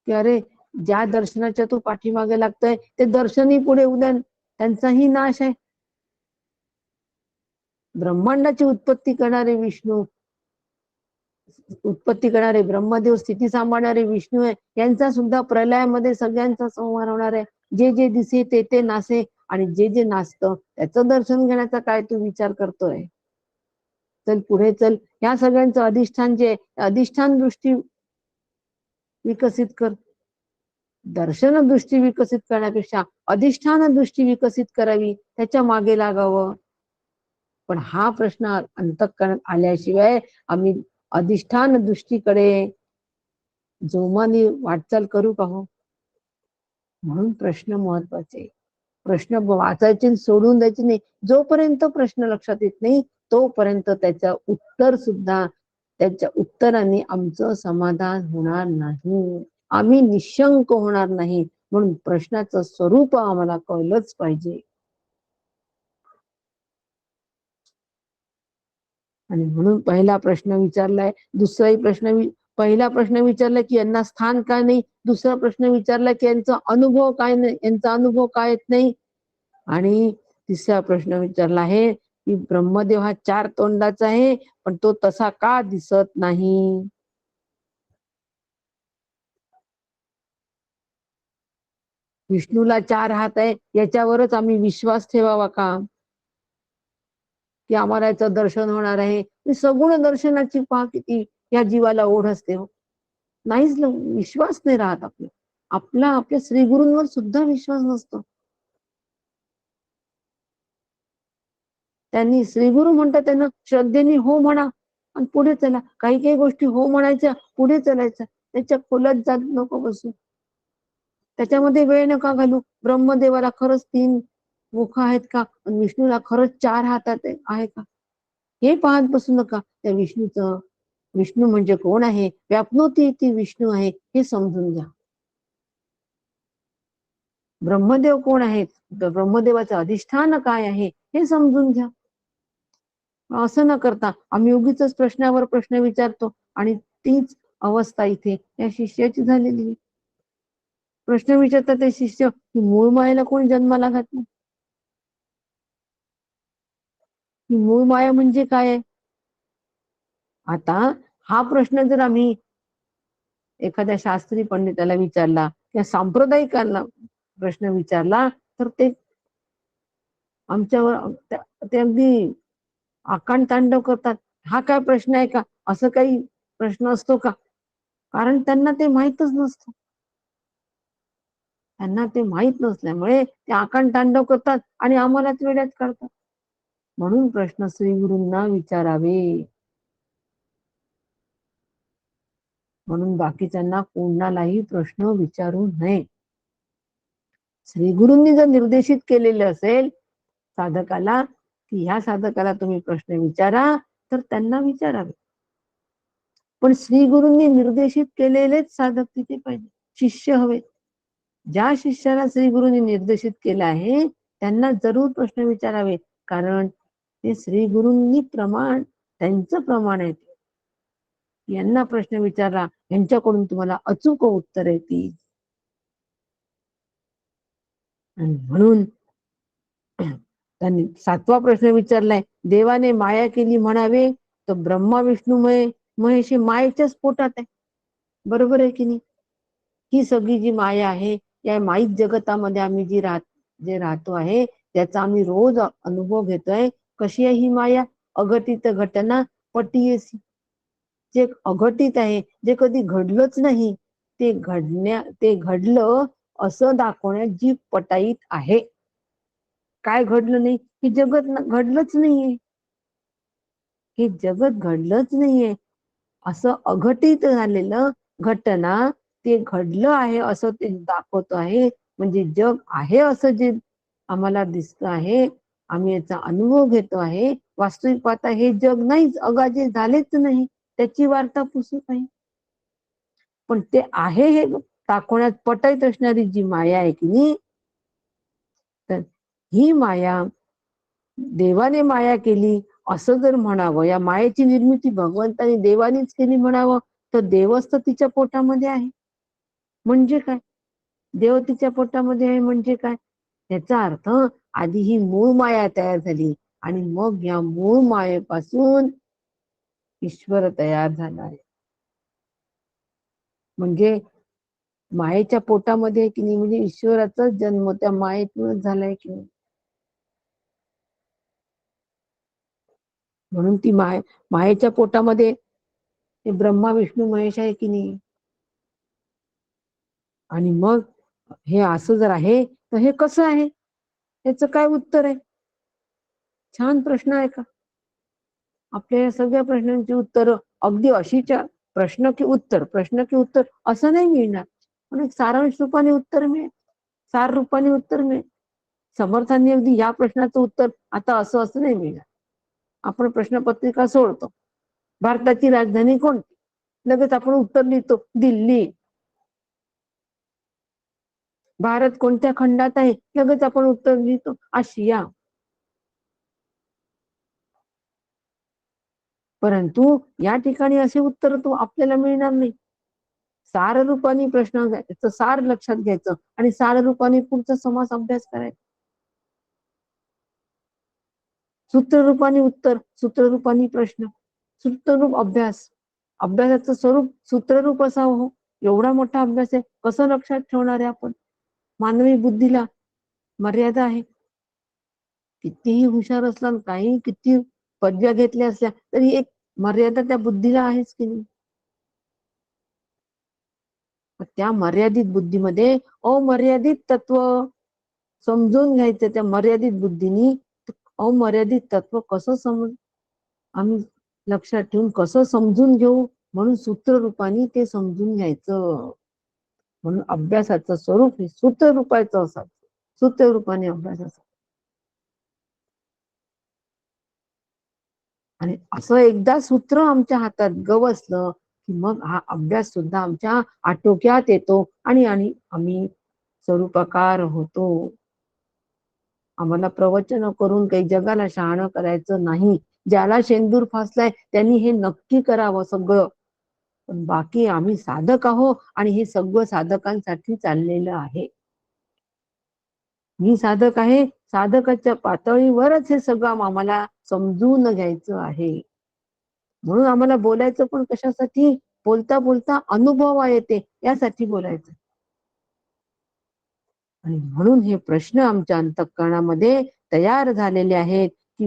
की अरे, ज्या दर्शनाच्या तू पाठीमागे लागतोय ते दर्शनही पुढे उद्या त्यांचाही नाश आहे. ब्रह्मांडाची उत्पत्ती करणारे विष्णू, उत्पत्ती करणारे ब्रह्मदेव, स्थिती सांभाळणारे विष्णू आहे, यांचा सुद्धा प्रलयामध्ये सगळ्यांचा संहार होणार आहे. जे जे दिसे ते ते नासे, आणि जे जे नाचतं त्याचं दर्शन घेण्याचा काय तू विचार करतोय? चल पुढे चल. या सगळ्यांचं अधिष्ठान जे अधिष्ठान दृष्टी विकसित कर. दर्शन दृष्टी विकसित करण्यापेक्षा अधिष्ठान दृष्टी विकसित करावी, त्याच्या मागे लागावं. पण हा प्रश्न अंतःकरणात आल्याशिवाय आम्ही अधिष्ठान दृष्टीकडे जोमाने वाटचाल करू का हो? म्हणून प्रश्न महत्वाचे. प्रश्न वाचायचे सोडून द्यायचे नाही. जोपर्यंत प्रश्न लक्षात येत नाही तोपर्यंत त्याचं उत्तर सुद्धा, त्याच्या उत्तराने आमचं समाधान होणार नाही, आम्ही निशंक होणार नाही. म्हणून प्रश्नाचं स्वरूप आम्हाला कळलंच पाहिजे. आणि म्हणून पहिला प्रश्न विचारलाय, दुसराही पहिला प्रश्न विचारला की यांना स्थान काय नाही, दुसरा प्रश्न विचारला की यांचा अनुभव काय नाही, यांचा अनुभव काय येत नाही, आणि तिसरा प्रश्न विचारला आहे की ब्रह्मदेव हा 4 तोंडाचा आहे, पण तो तसा का दिसत नाही. विष्णूला 4 हात आहे याच्यावरच आम्ही विश्वास ठेवावा का, की आम्हाला याचं दर्शन होणार आहे. सगुण दर्शनाची पहा किती या जीवाला ओढ असते हो. नाहीच, विश्वास नाही राहत आपल्या श्रीगुरूंवर सुद्धा विश्वास नसतो. त्यांनी श्रीगुरु म्हणतात त्यांना श्रद्धेने हो म्हणा आणि पुढे चला. काही काही गोष्टी हो म्हणायच्या, पुढे चालायचं. त्याच्या खोलात जात नको बसू, त्याच्यामध्ये वेळ नका घालू. ब्रह्मदेवाला खरंच 3 मुख आहेत का, विष्णूला खरंच 4 हातात आहे का, हे पाहत बसू नका. त्या विष्णू म्हणजे कोण आहे, व्यापनोती ती विष्णू आहे हे समजून घ्या. ब्रह्मदेव कोण आहेत, ब्रह्मदेवाचं अधिष्ठान काय आहे हे समजून घ्या. असं न करता आम्ही उगीच प्रश्नावर प्रश्न विचारतो आणि तीच अवस्था इथे या शिष्याची झालेली आहे. प्रश्न विचारतात ते शिष्य की मूळ मायेला कोण जन्माला घातलं, ही मूळ माया म्हणजे काय आहे. आता हा प्रश्न जर आम्ही एखाद्या शास्त्री पंडिताला विचारला किंवा सांप्रदायिकांना प्रश्न विचारला तर ते आमच्यावर ते अगदी आकांड तांडव करतात. हा काय प्रश्न आहे का, असं काही प्रश्न असतो का, कारण त्यांना ते माहीतच नसतं. त्यांना ते माहीत नसल्यामुळे ते आकांड तांडव करतात आणि आम्हालाच वेड्यात काढतात. म्हणून प्रश्न श्री गुरूंना विचारावे. म्हणून बाकीच्यांना कोणालाही प्रश्न विचारू नये. श्री गुरूंनी जर निर्देशित केलेले असेल साधकाला की ह्या साधकाला तुम्ही प्रश्न विचारा, तर त्यांना विचारावे. पण श्री गुरूंनी निर्देशित केलेलेच साधक तिथे पाहिजे, शिष्य हवे. ज्या शिष्याला श्री गुरूंनी निर्देशित केलं आहे त्यांना जरूर प्रश्न विचारावे, कारण ते श्री गुरूंनी त्यांचं प्रमाण आहे. यांना प्रश्न विचारा, यांच्याकडून तुम्हाला अचूक उत्तर येतील. आणि म्हणून त्यांनी 7वा प्रश्न विचारलाय, देवाने माया केली म्हणावे तर ब्रह्मा विष्णूमय महेश मायेच्याच पोटात आहे. बरोबर आहे की नाही. ही सगळी जी माया आहे या माईक जगतामध्ये आम्ही जे राहतो आहे त्याचा आम्ही रोज अनुभव घेतोय. कशी आहे ही माया, अघटित घटना पटीयसी. जे अघटित आहे, जे कधी घडलंच नाही, ते घडलं असं दाखवण्यात जी पटाईत आहे. काय घडलं नाही, की जगत घडलंच नाहीये, हे जगत घडलंच नाहीये असं अघटित झालेलं घटना ते घडलं आहे असं ते दाखवतो आहे. म्हणजे जग आहे असं जे आम्हाला दिसत आहे, आम्ही याचा अनुभव घेतो आहे. वास्तविक पाहता हे जग नाहीच, अगाजे झालेच नाही, त्याची वार्ता पुसू काही. पण ते आहे हे दाखवण्यात पटाईत असणारी जी माया आहे की नाही, तर ही माया देवाने माया केली असं जर म्हणावं, या मायेची निर्मिती भगवंताने देवानीच केली म्हणावं, तर देवच तर तिच्या पोटामध्ये आहे. म्हणजे काय, देव तिच्या पोटामध्ये आहे म्हणजे काय, त्याचा अर्थ आधी ही मूळ माया तयार झाली आणि मग या मूळ मायेपासून ईश्वर तयार झाला आहे. म्हणजे मायेच्या पोटामध्ये की नाही, म्हणजे ईश्वराचा जन्म त्या मायेतूनच झालाय की नाही. म्हणून ती मायेच्या पोटामध्ये ते ब्रह्मा विष्णू महेश आहे की नाही. आणि मग हे असं जर आहे तर हे कसं आहे, याचं काय उत्तर आहे. छान प्रश्न आहे का. आपल्या सगळ्या प्रश्नांची उत्तर अगदी अशीच्या प्रश्न की उत्तर असं नाही मिळणार, पण एक सारांश रूपाने उत्तर मिळेल, सार रूपाने उत्तर मिळेल. समर्थांनी अगदी या प्रश्नाचं उत्तर आता असं नाही मिळणार. आपण प्रश्नपत्रिका सोडतो, भारताची राजधानी कोणती, लगेच आपण उत्तर लिहितो दिल्ली. भारत कोणत्या खंडात आहे, लगेच आपण उत्तर लिहितो आशिया. परंतु या ठिकाणी असे उत्तर तो आपल्याला मिळणार नाही. सार रूपाने प्रश्न घ्यायचं, सार लक्षात घ्यायचं आणि सार रूपाने पुढचा समास अभ्यास करायचा. सूत्ररूपाने उत्तर, सूत्ररूपाने प्रश्न, सूत्ररूप अभ्यास. अभ्यासाचं स्वरूप सूत्ररूप असावं हो. एवढा मोठा अभ्यास आहे, कसं लक्षात ठेवणार आहे आपण? मानवी बुद्धीला मर्यादा आहे. कितीही हुशार असला, काही किती पदव्या घेतल्या असल्या तरी एक मर्यादा त्या बुद्धीला आहेच की नाही. त्या मर्यादित बुद्धीमध्ये अमर्यादित तत्व समजून घ्यायचं. त्या मर्यादित बुद्धीनी अमर्यादित तत्व कसं आम्ही लक्षात ठेवून कसं समजून घेऊ, म्हणून सूत्ररूपाने ते समजून घ्यायचं. म्हणून अभ्यासाचं स्वरूप हे सूत्ररूपाचं असावं, सूत्ररूपाने अभ्यास असावा. आणि असं एकदा सूत्र आमच्या हातात गवसलं की मग हा अभ्यास सुद्धा आमच्या आटोक्यात येतो आणि आम्ही स्वरूपाकार होतो. आम्हाला प्रवचन करून काही जगाला शहाणं करायचं नाही. ज्याला शेंदूर फासलाय त्यांनी हे नक्की करावं सगळं. पण बाकी आम्ही साधक आहो आणि हे सगळं साधकांसाठी चाललेलं आहे. मी साधक आहे, साधकाच्या पातळीवरच हे सगळं आम्हाला समजून घ्यायचं आहे. म्हणून आम्हाला बोलायचं पण कशासाठी? बोलता बोलता अनुभव येते यासाठी बोलायचं. आणि म्हणून हे प्रश्न आमच्या अंतःकरणामध्ये तयार झालेले आहेत की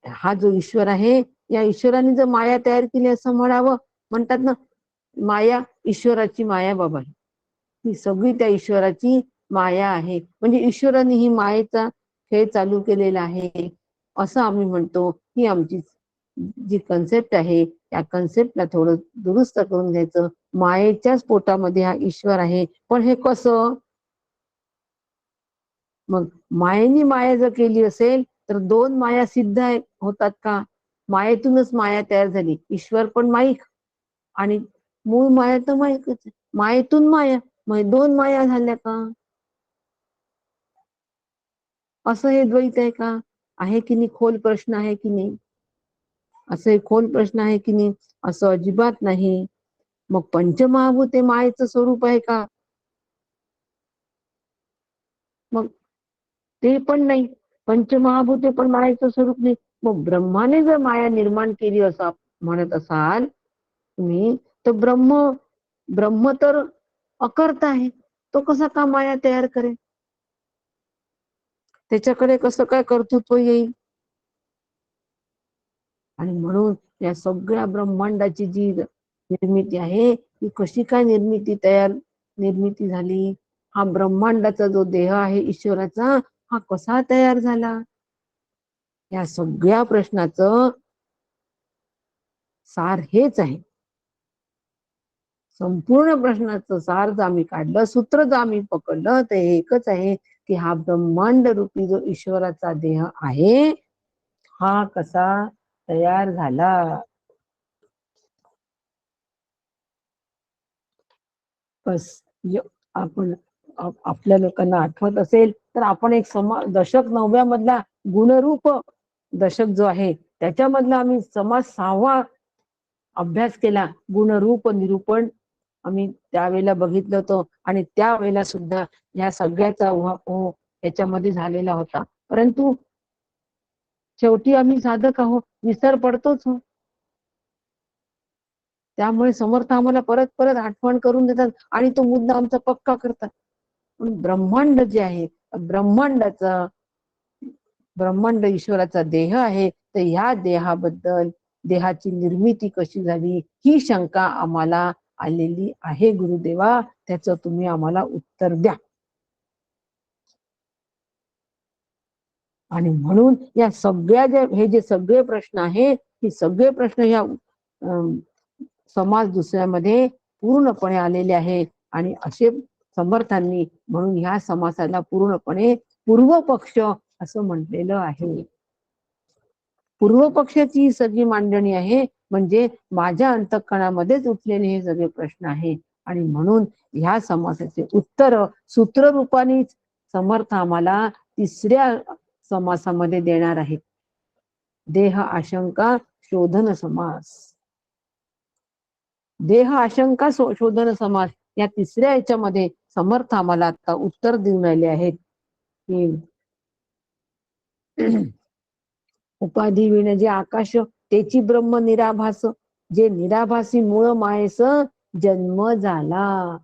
हा जो ईश्वर आहे, या ईश्वराने जर माया तयार केली असं म्हणावं. म्हणतात ना, माया ईश्वराची माया बाबा, ही सगळी त्या ईश्वराची माया आहे. म्हणजे ईश्वराने ही मायेचा खेळ चालू केलेला आहे असं आम्ही म्हणतो. ही आमची जी कन्सेप्ट आहे त्या कन्सेप्टला थोडं दुरुस्त करून घ्यायचं. मायेच्याच पोटामध्ये हा ईश्वर आहे, पण हे कसं? मग मायेने माया जर केली असेल तर दोन माया सिद्ध होतात का? मायेतूनच माया तयार झाली. ईश्वर पण माईक आणि मूळ माया तर माईकच. मायेतून माया, मग दोन माया झाल्या का? असं हे द्वैत आहे का? आहे की नाही? खोल प्रश्न आहे की नाही? असं हे खोल प्रश्न आहे की नाही? असं अजिबात नाही. मग पंचमहाभूत हे मायेचं स्वरूप आहे का? मग ते पण नाही. पंचमहाभूते पण मायेचं स्वरूप नाही. मग ब्रह्माने जर माया निर्माण केली असं म्हणत असाल तुम्ही, तर ब्रह्म तर अकर्ता आहे. तो कसा का माया तयार करेल? त्याच्याकडे कसं काय कर्तृत्व येईल? आणि म्हणून या सगळ्या ब्रह्मांडाची जी निर्मिती आहे ती कशी काय निर्मिती झाली? हा ब्रह्मांडाचा जो देह आहे ईश्वराचा, हा कसा तयार झाला? या सगळ्या प्रश्नाचं सार हेच आहे. संपूर्ण प्रश्नाचं सार जर आम्ही काढलं, सूत्र जर आम्ही पकडलं, तर एकच आहे की हा ब्रह्मांड रूपी जो ईश्वराचा देह आहे, हा कसा तयार झाला? बस. आपण आपल्या लोकांना आठवत असेल तर आपण एक दशक 9व्या मधला गुणरूप दशक जो आहे त्याच्यामधला आम्ही समाज 6वा अभ्यास केला. गुणरूप निरूपण आम्ही त्यावेळेला बघितलं होतं आणि त्यावेळेला सुद्धा या सगळ्याचा उहापोह याच्यामध्ये झालेला होता. परंतु शेवटी आम्ही साधक आहोत, विसर पडतोच हो. त्यामुळे समर्थ आम्हाला परत परत आठवण करून देतात आणि तो मुद्दा आमचा पक्का करतात. पण ब्रह्मांड जे आहे, ब्रह्मांड ईश्वराचा देह आहे, तर ह्या देहाबद्दल, देहाची निर्मिती कशी झाली ही शंका आम्हाला आलेली आहे. गुरुदेवा, त्याचं तुम्ही आम्हाला उत्तर द्या. आणि म्हणून या सगळ्या हे जे सगळे प्रश्न आहेत, हे सगळे प्रश्न या समाज दुसऱ्यामध्ये पूर्णपणे आलेले आहेत. आणि असे समर्थांनी म्हणून ह्या समासाला पूर्णपणे पूर्व पक्ष असं म्हटलेलं आहे. पूर्व पक्षाची ही सगळी मांडणी आहे. म्हणजे माझ्या अंतःकरणामध्येच उठलेले हे सगळे प्रश्न आहेत आणि म्हणून ह्या समासाचे उत्तर सूत्र रूपाने समर्थ आम्हाला तिसऱ्या समासामध्ये देणार आहेत. देह आशंका शोधन समास. देह आशंका शोधन समास या तिसऱ्या याच्यामध्ये समर्थ आम्हाला आता उत्तर देऊन राहिले आहेत की उपाधी विण जे आकाश त्याची ब्रह्म निराभास, जे निराभासी मूळ मायेस जन्म झाला.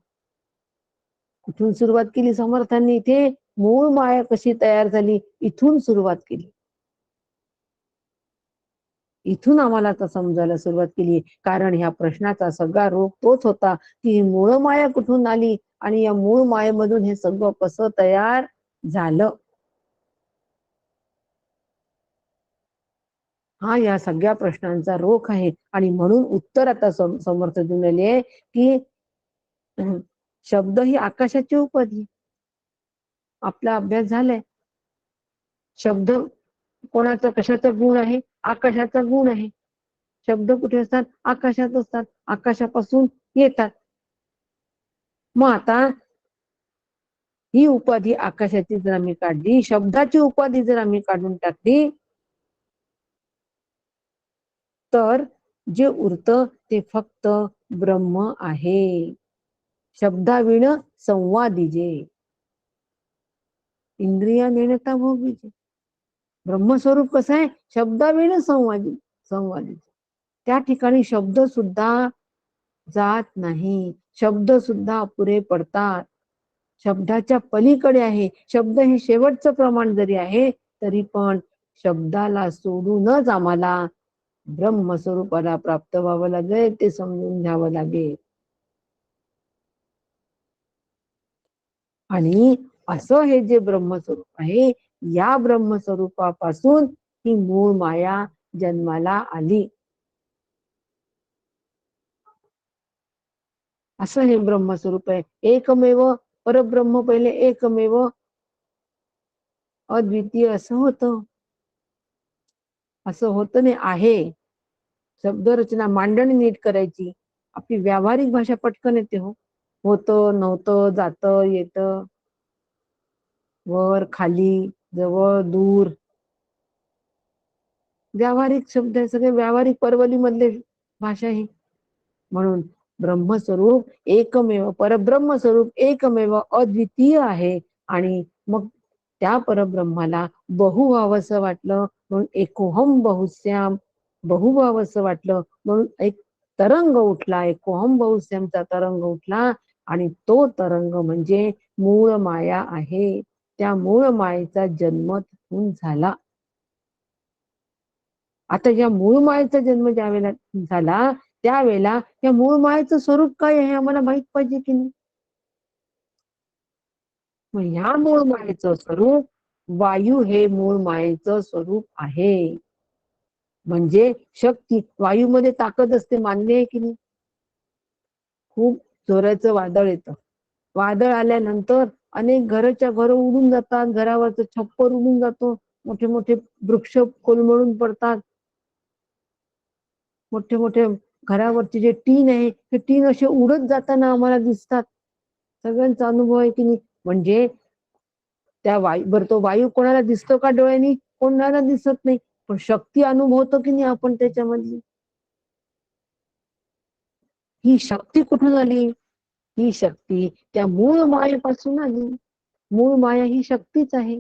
कुठून सुरुवात केली समर्थांनी? इथे मूळ माया कशी तयार झाली इथून सुरुवात केली. इथून आम्हाला आता समजायला सुरुवात केली. कारण ह्या प्रश्नाचा सगळा रोग तोच होता की मूळ माया कुठून आली आणि या मूळ मायेमधून हे सगळं कसं तयार झालं. हा या सगळ्या प्रश्नांचा रोख आहे. आणि म्हणून उत्तर आता समर्थ देऊन आले की शब्द ही आकाशाची उपाधी. आपला अभ्यास झालाय. शब्द कोणाचा कशाचा गुण आहे? आकाशाचा गुण आहे. शब्द कुठे असतात? आकाशात असतात. आकाशापासून येतात. मग आता ही उपाधी आकाशाची जर आम्ही काढली, शब्दाची उपाधी जर आम्ही काढून टाकली, तर जे उरतं ते फक्त ब्रह्म आहे. शब्दाविण संवादिजे इंद्रिया नेणता भोगीजे. ब्रह्मस्वरूप कसं आहे? शब्दाविण संवादिजे. त्या ठिकाणी शब्द सुद्धा जात नाही. शब्द सुद्धा अपुरे पडतात. शब्दाच्या पलीकडे आहे. शब्द हे शेवटचं प्रमाण जरी आहे तरी पण शब्दाला सोडूनच आम्हाला ब्रह्मस्वरूपाला प्राप्त व्हावं लागेल. ते समजून घ्यावं लागेल. आणि असं हे जे ब्रह्मस्वरूप आहे, या ब्रह्मस्वरूपापासून ही मूळ माया जन्माला आली. असं हे ब्रह्मस्वरूप आहे. एकमेव परब्रह्म, पहिले एकमेव अद्वितीय असं होतं. असं होतं नाही आहे. शब्दरचना मांडणी नीट करायची. आपली व्यावहारिक भाषा पटकन येते. होतं, नव्हतं, जातं, येतं, वर, खाली, जवळ, दूर. व्यावहारिक शब्द आहे. सगळे व्यावहारिक परवली मधले भाषा ही. म्हणून ब्रह्मस्वरूप एकमेव, परब्रह्मस्वरूप एकमेव अद्वितीय आहे. आणि मग त्या परब्रह्माला बहु व्हावंसं वाटलं म्हणून एकोहम बहुश्याम, बहु व्हावंसं वाटलं म्हणून एक तरंग उठला. एकोहम बहुश्यामचा तरंग उठला. आणि तो तरंग म्हणजे मूळ माया आहे. त्या मूळ मायेचा जन्म तिथून झाला. आता या मूळ मायेचा जन्म ज्या वेळेला झाला त्यावेळेला या मूळ मायेचं स्वरूप काय आहे आम्हाला माहित पाहिजे की नाही. मग ह्या मूळ मायेचं स्वरूप वायू हे मूळ मायेचं स्वरूप आहे. म्हणजे शक्ती. वायूमध्ये ताकद असते, मान्य आहे की नाही. खूप जोराचं वादळ येतं. वादळ आल्यानंतर अनेक घराच्या घर उडून जातात. घरावरचं छप्पर उडून जातो. मोठे मोठे वृक्ष कोलमडून पडतात. मोठे मोठे घरावरचे जे टीन आहे ते टीन असे उडत जाताना आम्हाला दिसतात. सगळ्यांचा अनुभव आहे की नाही. म्हणजे त्या वायू, बरं तो वायू कोणाला दिसतो का डोळ्यांनी? कोणाला दिसत नाही. पण शक्ती अनुभवतो की नाही आपण त्याच्यामधली. ही शक्ती कुठून आली? ही शक्ती त्या मूळ मायेपासून आली. मूळ माया ही शक्तीच आहे.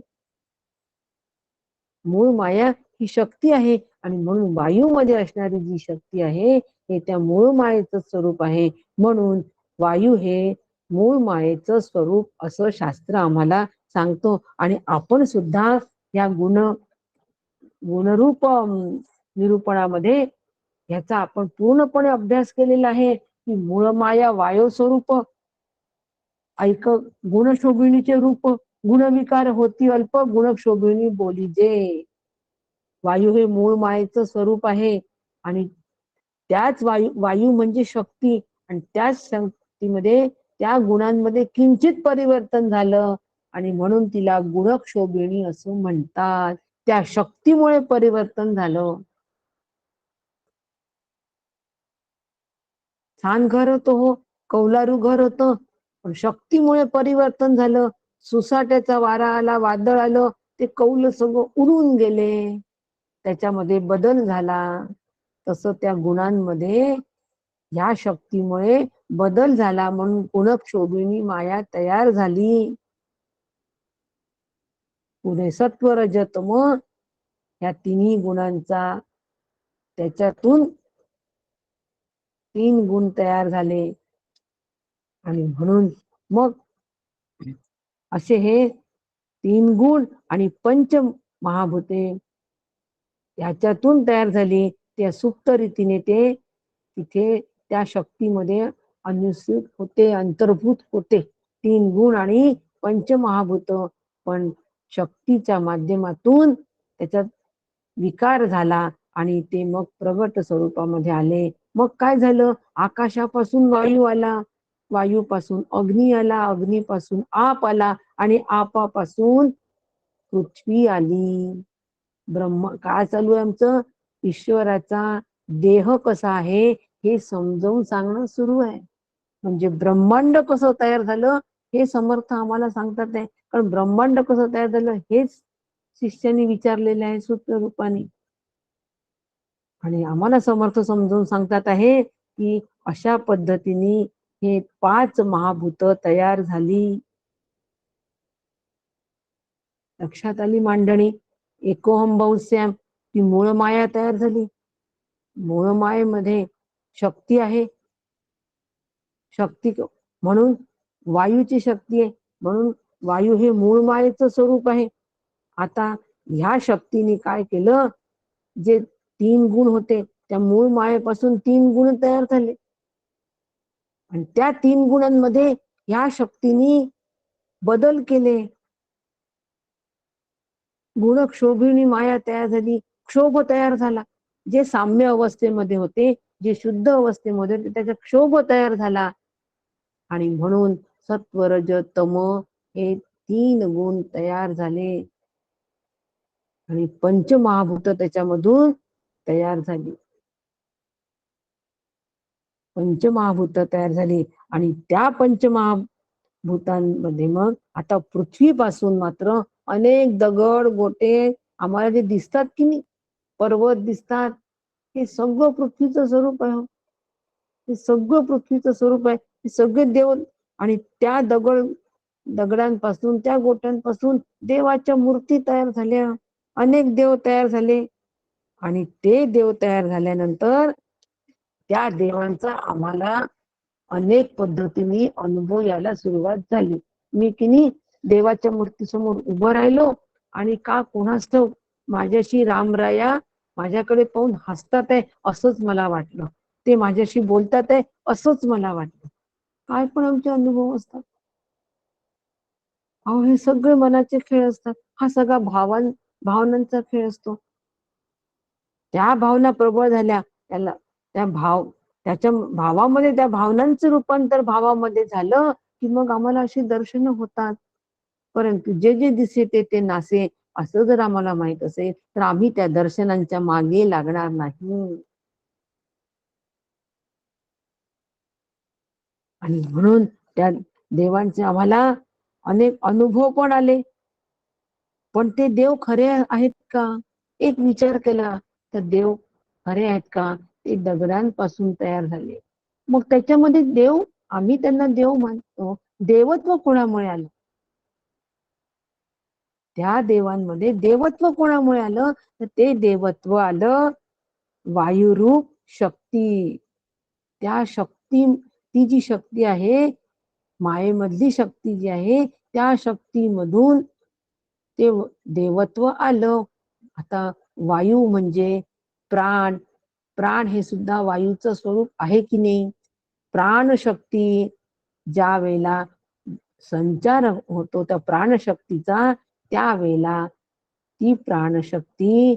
मूळ माया ही शक्ती आहे. आणि म्हणून वायूमध्ये असणारी जी शक्ती आहे हे त्या मूळ मायेचं स्वरूप आहे. म्हणून वायू हे मूळ मायेचं स्वरूप असं शास्त्र आम्हाला सांगतो. आणि आपण सुद्धा या गुणरूप निरूपणामध्ये याचा आपण पूर्णपणे अभ्यास केलेला आहे की मूळ माया वायू स्वरूप ऐक गुणशोभिणीचे रूप, गुणविकार होती अल्प, गुणशोभिणी बोलीजे. वायू हे मूळ मायेचं स्वरूप आहे. आणि त्याच वायू म्हणजे शक्ती. आणि त्याच शक्तीमध्ये त्या गुणांमध्ये किंचित परिवर्तन झालं आणि म्हणून तिला गुणक्षोभिणी असं म्हणतात. त्या शक्तीमुळे परिवर्तन झालं. छान घर होतं हो, कौलारू घर होतं, पण शक्तीमुळे परिवर्तन झालं. सुसाट्याचा वारा आला, वादळ आलं, ते कौल सगळं उडून गेले, त्याच्यामध्ये बदल झाला. तसं त्या गुणांमध्ये या शक्तीमुळे बदल झाला, म्हणून गुणक्षोभिनी माया तयार झाली. पुढे सत्व रज तम या तिन्ही गुणांचा त्याच्यातून 3 गुण तयार झाले. आणि म्हणून मग असे हे 3 गुण आणि पंच महाभूते याच्यातून तयार झाली. त्या सुप्त रीतीने ते तिथे त्या शक्तीमध्ये अनुसूत होते, अंतर्भूत होते 3 गुण आणि पंचमहाभूत. पण शक्तीच्या माध्यमातून त्याच्यात विकार झाला आणि ते मग प्रगट स्वरूपामध्ये आले. मग काय झालं? आकाशापासून वायू आला, वायूपासून अग्नी आला, अग्नीपासून आप आला आणि आपापासून पृथ्वी आली. ब्रह्म काय चालू आहे आमचं? ईश्वराचा देह कसा आहे हे समजावून सांगणं सुरू आहे. म्हणजे ब्रह्मांड कसं तयार झालं हे समर्थ आम्हाला सांगतात आहे. कारण ब्रह्मांड कसं तयार झालं हेच शिष्याने विचारलेले आहे सूत्र रूपाने. आणि आम्हाला समर्थ समजावून सांगतात आहे की अशा पद्धतीने हे 5 महाभूत तयार झाली. लक्षात आली मांडणी? एकोहम बहुश्याम, ती मूळ माया तयार झाली. मूळ मायेमध्ये शक्ती आहे, शक्ती म्हणून वायूची शक्ती आहे, म्हणून वायू हे मूळ मायेचं स्वरूप आहे. आता ह्या शक्तीने काय केलं? जे 3 गुण होते त्या मूळ मायेपासून 3 गुण तयार झाले आणि त्या 3 गुणांमध्ये ह्या शक्तीने बदल केले. गुण क्षोभिणी माया तयार झाली, क्षोभ तयार झाला. जे साम्य अवस्थेमध्ये होते, जे शुद्ध अवस्थेमध्ये होते, त्याचा क्षोभ तयार झाला. आणि म्हणून सत्व रज तम हे 3 गुण तयार झाले आणि पंचमहाभूत त्याच्यामधून तयार झाली. पंचमहाभूत तयार झाली आणि त्या पंचमहाभूतांमध्ये मग आता पृथ्वीपासून मात्र अनेक दगड गोटे आम्हाला जे दिसतात की नाही, पर्वत दिसतात, हे सगळं पृथ्वीचं स्वरूप आहे. हे सगळं पृथ्वीचं स्वरूप आहे. हे सगळे देव आणि त्या दगडांपासून त्या गोट्यांपासून देवाच्या मूर्ती तयार झाल्या. अनेक देव तयार झाले आणि ते देव तयार झाल्यानंतर त्या देवांचा आम्हाला अनेक पद्धतीने अनुभव यायला सुरुवात झाली. मी किनी देवाच्या मूर्तीसमोर उभं राहिलो आणि का कोणास ठाऊक माझ्याशी रामराया माझ्याकडे पाहून हसतात आहे असंच मला वाटलं. ते माझ्याशी बोलतात आहे असंच मला वाटलं. काय पण आमचे अनुभव असतात. अहो हे सगळे मनाचे खेळ असतात. हा सगळा भावनांचा खेळ असतो. त्या भावना प्रबळ झाल्या, त्याच्या भावामध्ये त्या भावनांचं रूपांतर भावामध्ये झालं की मग आम्हाला अशी दर्शनं होतात. परंतु जे जे दिसे ते नासे असं जर आम्हाला माहित असेल तर आम्ही त्या दर्शनांच्या मागे लागणार नाही. आणि म्हणून त्या देवांचे आम्हाला अनेक अनुभव पण आले. पण ते देव खरे आहेत का? एक विचार केला तर देव खरे आहेत का? ते दगडांपासून तयार झाले. मग त्याच्यामध्ये देव, आम्ही त्यांना देव मानतो, देवत्व कोणामुळे आलं? त्या देवांमध्ये देवत्व कोणामुळे आलं? तर ते देवत्व आलं वायुरूप शक्ती. त्या शक्ती, ती जी शक्ती आहे मायेमधली शक्ती जी आहे त्या शक्तीमधून ते देवत्व आलं. आता वायू म्हणजे प्राण, प्राण हे सुद्धा वायूचं स्वरूप आहे की नाही? प्राणशक्ती ज्या वेळेला संचार होतो त्या प्राणशक्तीचा, त्यावेळेला ती प्राणशक्ती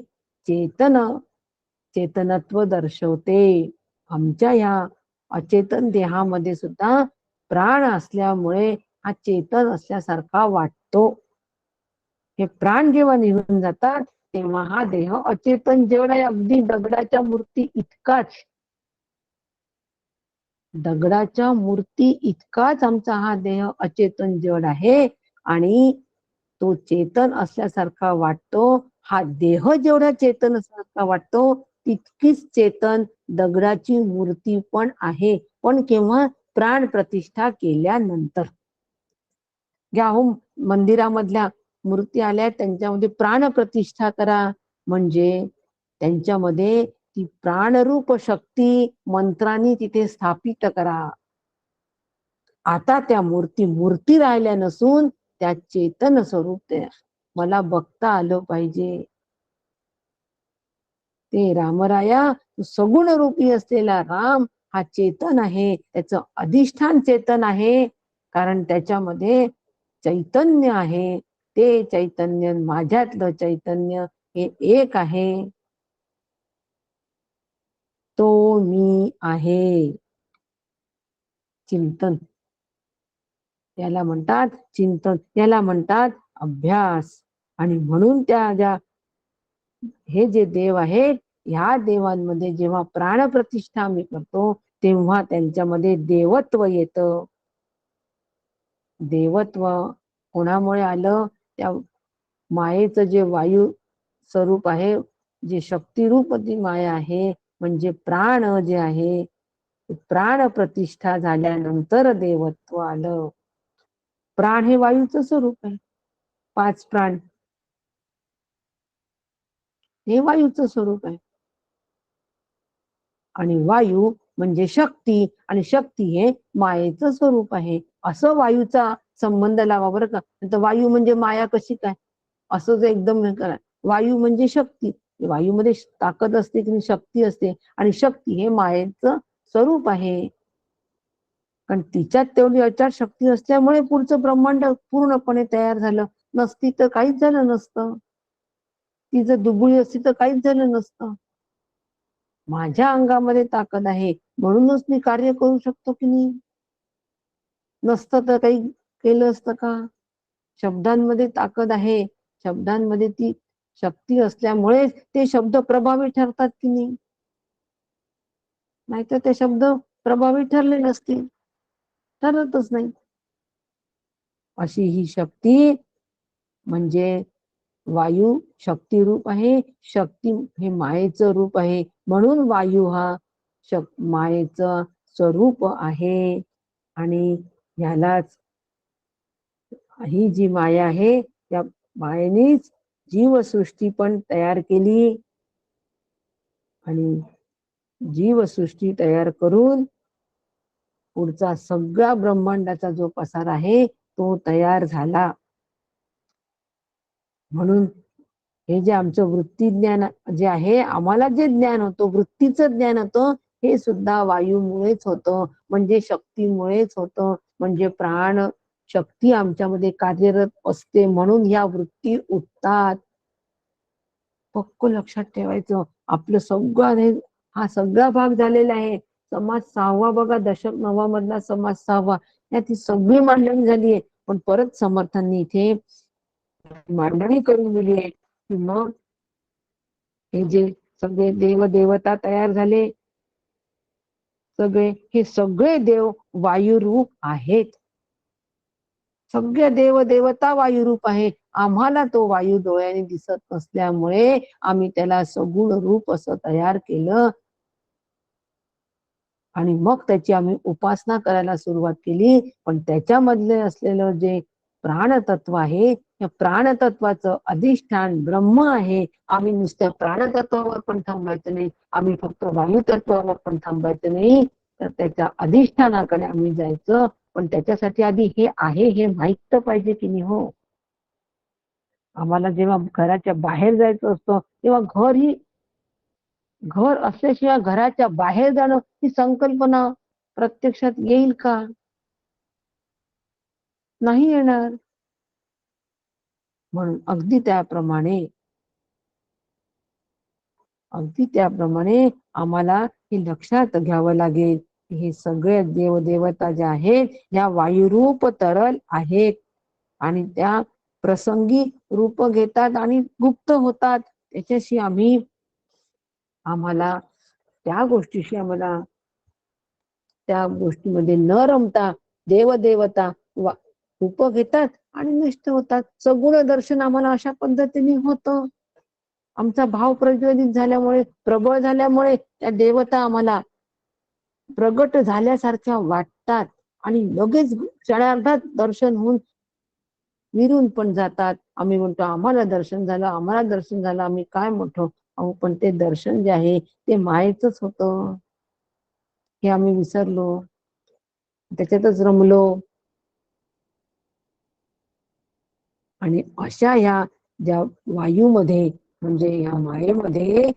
चेतनत्व दर्शवते. आमच्या या अचेतन देहामध्ये सुद्धा प्राण असल्यामुळे हा चेतन असल्यासारखा वाटतो. हे प्राण जेव्हा निघून जातात तेव्हा हा देह अचेतन जेवढा अगदी दगडाच्या मूर्ती इतकाच दगडाच्या मूर्ती इतकाच आमचा हा देह अचेतन जड आहे आणि तो चेतन असल्यासारखा वाटतो. हा देह जेवढा चेतन असल्यासारखा वाटतो तितकीच चेतन दगडाची मूर्ती पण आहे, पण केव्हा? प्राण प्रतिष्ठा केल्यानंतर. घ्या हो, मंदिरामधल्या मूर्ती आल्या त्यांच्यामध्ये प्राण प्रतिष्ठा करा, म्हणजे त्यांच्यामध्ये ती प्राणरूप शक्ती मंत्रांनी तिथे स्थापित करा. आता त्या मूर्ती राहिल्या नसून त्या चेतन स्वरूप त्या मला बघता आलं पाहिजे. ते रामराया सगुण रूपी असलेला राम हा चेतन आहे, त्याचं अधिष्ठान चेतन आहे, कारण त्याच्यामध्ये चैतन्य आहे. ते चैतन्य माझ्यातलं चैतन्य हे एक आहे. तो मी आहे. चिंतन याला म्हणतात, चिंतन याला म्हणतात अभ्यास. आणि म्हणून त्या हे जे देव आहेत, ह्या देवांमध्ये जेव्हा प्राणप्रतिष्ठा आम्ही करतो तेव्हा त्यांच्यामध्ये देवत्व येतं. देवत्व कोणामुळे आलं? त्या मायेचं जे वायू स्वरूप आहे, जे शक्तिरूप ती माया आहे, म्हणजे प्राण जे आहे, प्राण प्रतिष्ठा झाल्यानंतर देवत्व आलं. प्राण हे वायूचं स्वरूप आहे. 5 प्राण हे वायूचं स्वरूप आहे. आणि वायू म्हणजे शक्ती, आणि शक्ती हे मायेचं स्वरूप आहे. असं वायूचा संबंध लावा बरं का. तर वायू म्हणजे माया कशी काय, असं जर एकदम करा. वायू म्हणजे शक्ती, वायूमध्ये ताकद असते की शक्ती असते, आणि शक्ती हे मायेचं स्वरूप आहे. कारण तिच्यात तेवढी अचाट शक्ती असल्यामुळे पुढचं ब्रह्मांड पूर्णपणे तयार झालं. नसती तर काहीच झालं नसतं. ती जर दुबळी असती तर काहीच झालं नसतं. माझ्या अंगामध्ये ताकद आहे म्हणूनच मी कार्य करू शकतो की नाही. नसतं तर काही केलं असतं का? शब्दांमध्ये ताकद आहे, शब्दांमध्ये ती शक्ती असल्यामुळे ते शब्द प्रभावी ठरतात की नाही. नाहीतर ते शब्द प्रभावी ठरले नसतील, ठरतच नाही. अशी ही शक्ती म्हणजे वायू शक्ती रूप आहे. शक्ती हे मायेचं रूप आहे, म्हणून वायू हा मायेचं स्वरूप आहे. आणि यालाच ही जी माया आहे त्या मायेनेच जीवसृष्टी पण तयार केली, आणि जीवसृष्टी तयार करून पुढचा सगळा ब्रह्मांडाचा जो पसार आहे तो तयार झाला. म्हणून हे जे आमचं वृत्ती ज्ञान जे आहे, आम्हाला जे ज्ञान होतं, वृत्तीचं ज्ञान होतं, हे सुद्धा वायूमुळेच होतं, म्हणजे शक्तीमुळेच होतं. म्हणजे प्राण शक्ती आमच्यामध्ये कार्यरत असते म्हणून ह्या वृत्ती उठतात. पक्क लक्षात ठेवायचं. आपलं सगळं हा सगळा भाग झालेला आहे. समाज 6वा बघा, दशक 9 मधला समाज 6वा, यात ही सगळी मांडणी झाली आहे. पण परत समर्थांनी इथे मांडणी करून दिली आहे की मग हे जे सगळे देव देवता तयार झाले, सगळे हे सगळे देव वायुरूप आहेत. सगळे देव देवता वायुरूप आहे. आम्हाला तो वायू डोळ्याने दिसत नसल्यामुळे आम्ही त्याला सगुण रूप असं तयार केलं, आणि मग त्याची आम्ही उपासना करायला सुरुवात केली. पण त्याच्यामधले असलेलं जे प्राणतत्व आहे, त्या प्राणतत्वाचं अधिष्ठान ब्रह्म आहे. आम्ही नुसत्या प्राणतत्वावर पण थांबायचं नाही, आम्ही फक्त वायुतत्वावर पण थांबायचं नाही, तर त्याच्या अधिष्ठानाकडे आम्ही जायचं. पण त्याच्यासाठी आधी हे आहे हे माहित तर पाहिजे की नाही. हो, आम्हाला जेव्हा घराच्या बाहेर जायचं असतं तेव्हा घर असल्याशिवाय घराच्या बाहेर जाणं ही संकल्पना प्रत्यक्षात येईल का? नाही येणार. म्हणून अगदी त्याप्रमाणे आम्हाला हे लक्षात घ्यावं लागेल की हे सगळे देवदेवता जे आहेत ह्या वायुरूप तरल आहेत, आणि त्या प्रसंगी रूप घेतात आणि गुप्त होतात. त्याच्याशी आम्हाला त्या गोष्टीशी आम्हाला त्या गोष्टीमध्ये न रमता देवदेवता रूप घेतात आणि नष्ट होतात. सगुण दर्शन आम्हाला अशा पद्धतीने होतं. आमचा भाव प्रज्वलित झाल्यामुळे, प्रबळ झाल्यामुळे त्या देवता आम्हाला प्रगट झाल्यासारख्या वाटतात आणि लगेच क्षणार्धात दर्शन होऊन विरून पण जातात. आम्ही म्हणतो आम्हाला दर्शन झालं, आम्हाला दर्शन झालं, आम्ही काय मोठं. अहो पण ते दर्शन जे आहे ते मायेचंच होतं, हे आम्ही विसरलो, त्याच्यातच रमलो. आणि अशा ह्या ज्या वायूमध्ये म्हणजे ह्या मायेमध्ये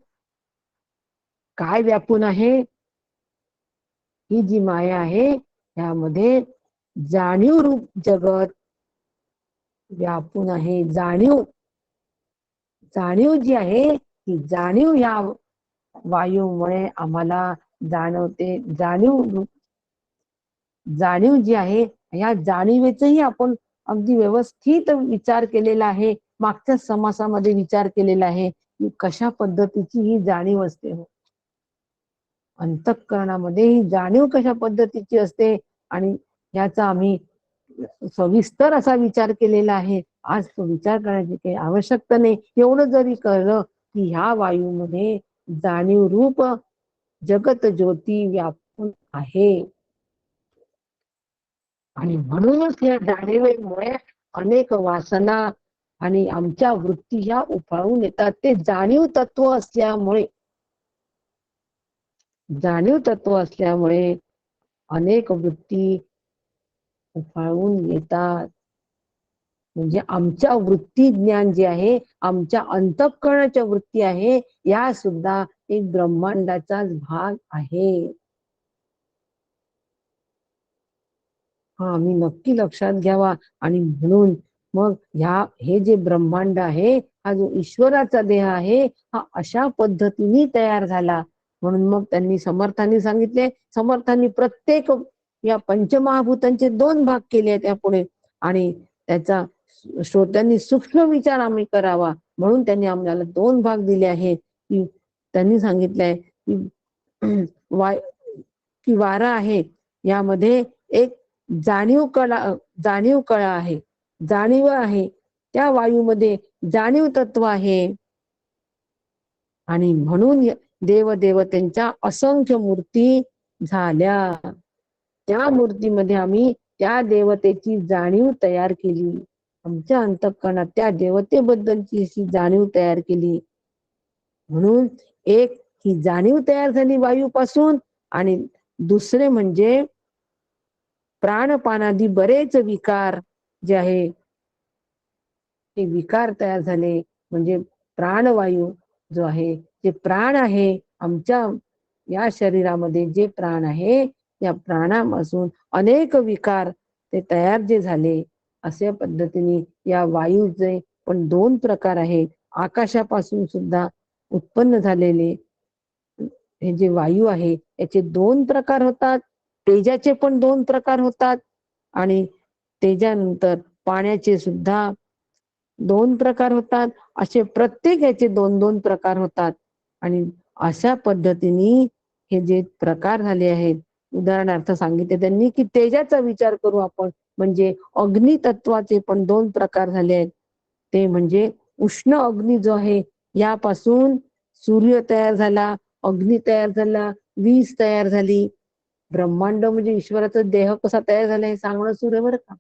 काय व्यापून आहे, ही जी माया आहे त्यामध्ये जाणीव रूप जगत व्यापून आहे. जाणीव जी आहे ती जाणीव या वायूमुळे आम्हाला जाणवते. जाणीव जी आहे या जाणीवेचही आपण अगदी व्यवस्थित विचार केलेला आहे. मागच्या समासामध्ये विचार केलेला आहे की कशा पद्धतीची ही जाणीव असते. अंतःकरणामध्ये ही जाणीव कशा पद्धतीची असते आणि याचा आम्ही सविस्तर असा विचार केलेला आहे. आज तो विचार करण्याची काही आवश्यकता नाही. एवढं जरी कळलं की ह्या वायूमध्ये जाणीव रूप जगत ज्योती व्यापून आहे आणि म्हणूनच या जाणीवेमुळे अनेक वासना आणि आमच्या वृत्ती ह्या उफाळून येतात. ते जाणीव तत्व असल्यामुळे अनेक वृत्ती उफाळून येतात. म्हणजे आमच्या वृत्ती ज्ञान जे आहे, आमच्या अंतःकरणाच्या वृत्ती आहे, या सुद्धा एक ब्रह्मांडाचाच भाग आहे. हा आम्ही नक्की लक्षात घ्यावा. आणि म्हणून मग हे जे ब्रह्मांड आहे, हा जो ईश्वराचा देह आहे, हा अशा पद्धतीने तयार झाला. म्हणून मग समर्थांनी सांगितले, समर्थांनी प्रत्येक या पंचमहाभूतांचे 2 भाग केले त्या पुढे. आणि त्याचा श्रोत्यांनी सूक्ष्म विचार आम्ही करावा म्हणून त्यांनी आम्हाला 2 भाग दिले आहेत. की त्यांनी सांगितलंय की वारा आहे, यामध्ये एक जाणीव कळा आहे, जाणीव आहे. त्या वायूमध्ये जाणीव तत्व आहे आणि म्हणून देवदेवतेंच्या असंख्य मूर्ती झाल्या. त्या मूर्तीमध्ये आम्ही त्या देवतेची जाणीव तयार केली. आमच्या अंतःकरणात त्या देवतेबद्दलची अशी जाणीव तयार केली. म्हणून एक ही जाणीव तयार झाली वायूपासून. आणि दुसरे म्हणजे प्राणपानादी बरेच विकार जे आहे ते विकार तयार झाले. म्हणजे प्राणवायू जो आहे, जे प्राण आहे आमच्या या शरीरामध्ये, जे प्राण आहे या प्राणापासून अनेक विकार ते तयार जे झाले. अशा पद्धतीने या वायूचे पण 2 प्रकार आहेत. आकाशापासून सुद्धा उत्पन्न झालेले हे जे वायू आहे याचे 2 प्रकार होतात. तेजाचे पण 2 प्रकार होतात आणि तेजानंतर पाण्याचे सुद्धा 2 प्रकार होतात. असे प्रत्येक याचे 2-2 प्रकार होतात. आणि अशा पद्धतीने हे जे प्रकार झाले आहेत, उदाहरणार्थ सांगितले त्यांनी की तेजाचा विचार करू आपण, म्हणजे अग्नी तत्वाचे पण 2 प्रकार झाले आहेत. ते म्हणजे उष्ण अग्नी जो आहे, यापासून सूर्य तयार झाला, अग्नी तयार झाला, वीज तयार झाली. ब्रह्मांड म्हणजे ईश्वराचा देह कसा तयार झाला हे सांगणं सुरू आहे बरं का.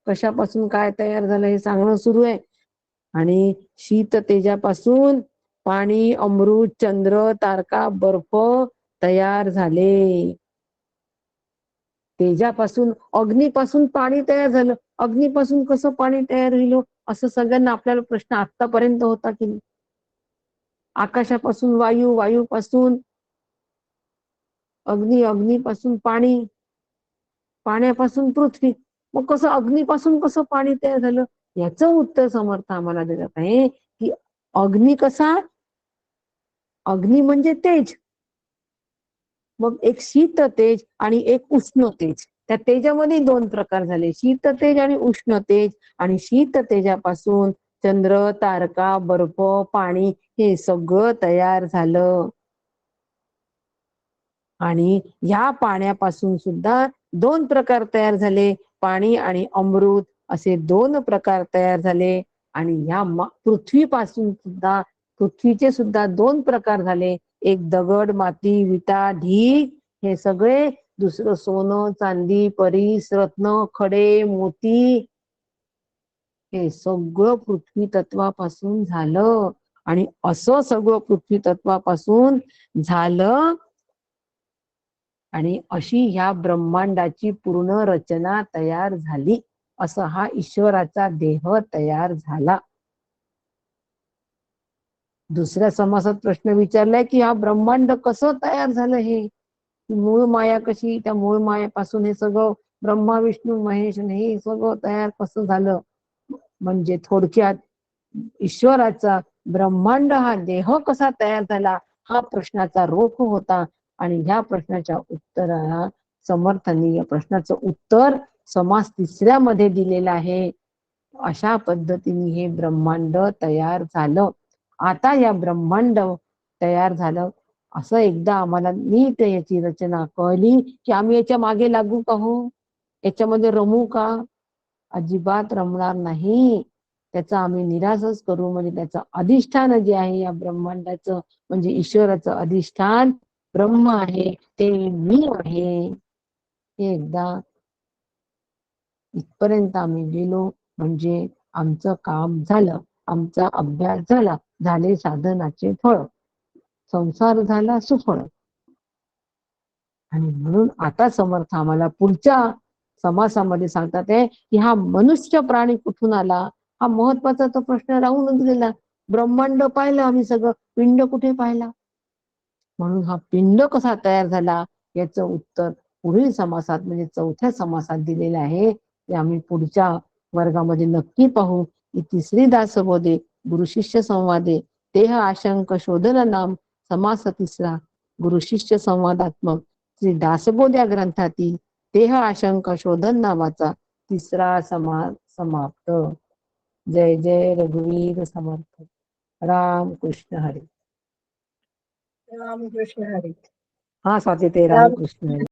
कशापासून काय तयार झालं हे सांगणं सुरू आहे. आणि शीत तेजापासून पाणी, अमृत, चंद्र, तारका, बर्फ तयार झाले. तेजापासून, अग्नीपासून पाणी तयार झालं. अग्नीपासून कसं पाणी तयार होईल असं सगळ्यांना आपल्याला प्रश्न आतापर्यंत होता की नाही. आकाशापासून वायू, वायूपासून अग्नी, अग्नीपासून पाणी, पाण्यापासून पृथ्वी. मग कसं अग्नीपासून कसं पाणी तयार झालं, याचं उत्तर समर्थ आम्हाला देत आहे की अग्नी कसा, अग्नी म्हणजे तेज. मग एक शीत तेज आणि एक उष्ण तेज. त्या तेजामध्ये 2 प्रकार झाले, शीत तेज आणि उष्ण तेज. आणि शीत तेजापासून चंद्र, तारका, बर्फ, पाणी हे सगळं तयार झालं. आणि या पाण्यापासून सुद्धा दोन प्रकार तयार झाले, पाणी आणि अमृत असे दोन प्रकार तयार झाले. आणि या पृथ्वीपासून सुद्धा पृथ्वीचे सुद्धा दोन प्रकार झाले, एक दगड, माती, विटा, ढीग हे सगळे, दुसरं सोनं, चांदी, परीस, रत्न, खडे, मोती हे सगळं पृथ्वी तत्वापासून झालं. आणि असं सगळं पृथ्वी तत्वापासून झालं आणि अशी ह्या ब्रह्मांडाची पूर्ण रचना तयार झाली. असं हा ईश्वराचा देह तयार झाला. दुसऱ्या समासात प्रश्न विचारलाय की हा ब्रह्मांड कसं तयार झालं, हे मूळ माया कशी, त्या मूळ मायापासून हे सगळं ब्रह्मा विष्णू महेश हे सगळं तयार कसं झालं. म्हणजे थोडक्यात ईश्वराचा ब्रह्मांड हा देह कसा तयार झाला हा प्रश्नाचा रोख होता. आणि ह्या प्रश्नाच्या उत्तराला समर्थांनी या प्रश्नाचं उत्तर समास तिसऱ्यामध्ये दिलेलं आहे. अशा पद्धतीने हे ब्रह्मांड तयार झालं. आता या ब्रह्मांड तयार झालं असं एकदा आम्हाला नीट याची रचना कळली की आम्ही याच्या मागे लागू का हो, याच्यामध्ये रमू का? अजिबात रमणार नाही. त्याचा आम्ही निराशच करू. म्हणजे त्याचं अधिष्ठान जे आहे या ब्रह्मांडाचं, म्हणजे ईश्वराचं अधिष्ठान ब्रह्म आहे, ते मी आहे. हे एकदा इथपर्यंत आम्ही गेलो म्हणजे आमचं काम झालं, आमचा अभ्यास झाला, झाले साधनाचे फळ, संसार झाला सुफळ. आणि म्हणून आता समर्थ आम्हाला पुढच्या समासामध्ये सांगतात आहे की हा मनुष्य प्राणी कुठून आला. हा महत्वाचा तो प्रश्न राहूनच गेला. ब्रह्मांड पाहिलं आम्ही सगळं, पिंड कुठे पाहिला. म्हणून हा पिंड कसा तयार झाला याचं उत्तर पुढील समासात म्हणजे चौथ्या समासात दिलेलं आहे. ते आम्ही पुढच्या वर्गामध्ये नक्की पाहू. ही तिसरी दासबोधे गुरु शिष्य संवादे देह आशंक शोधन नाम समास तिसरा गुरु शिष्य संवादात्मक श्री दासबोध या ग्रंथातील देह आशंक शोधन नावाचा तिसरा समाप्त. जय जय रघुवीर समर्थ. राम कृष्ण हरी. रामकृष्ण हरी. हाँ स्वाति ते राम कृष्ण हरी.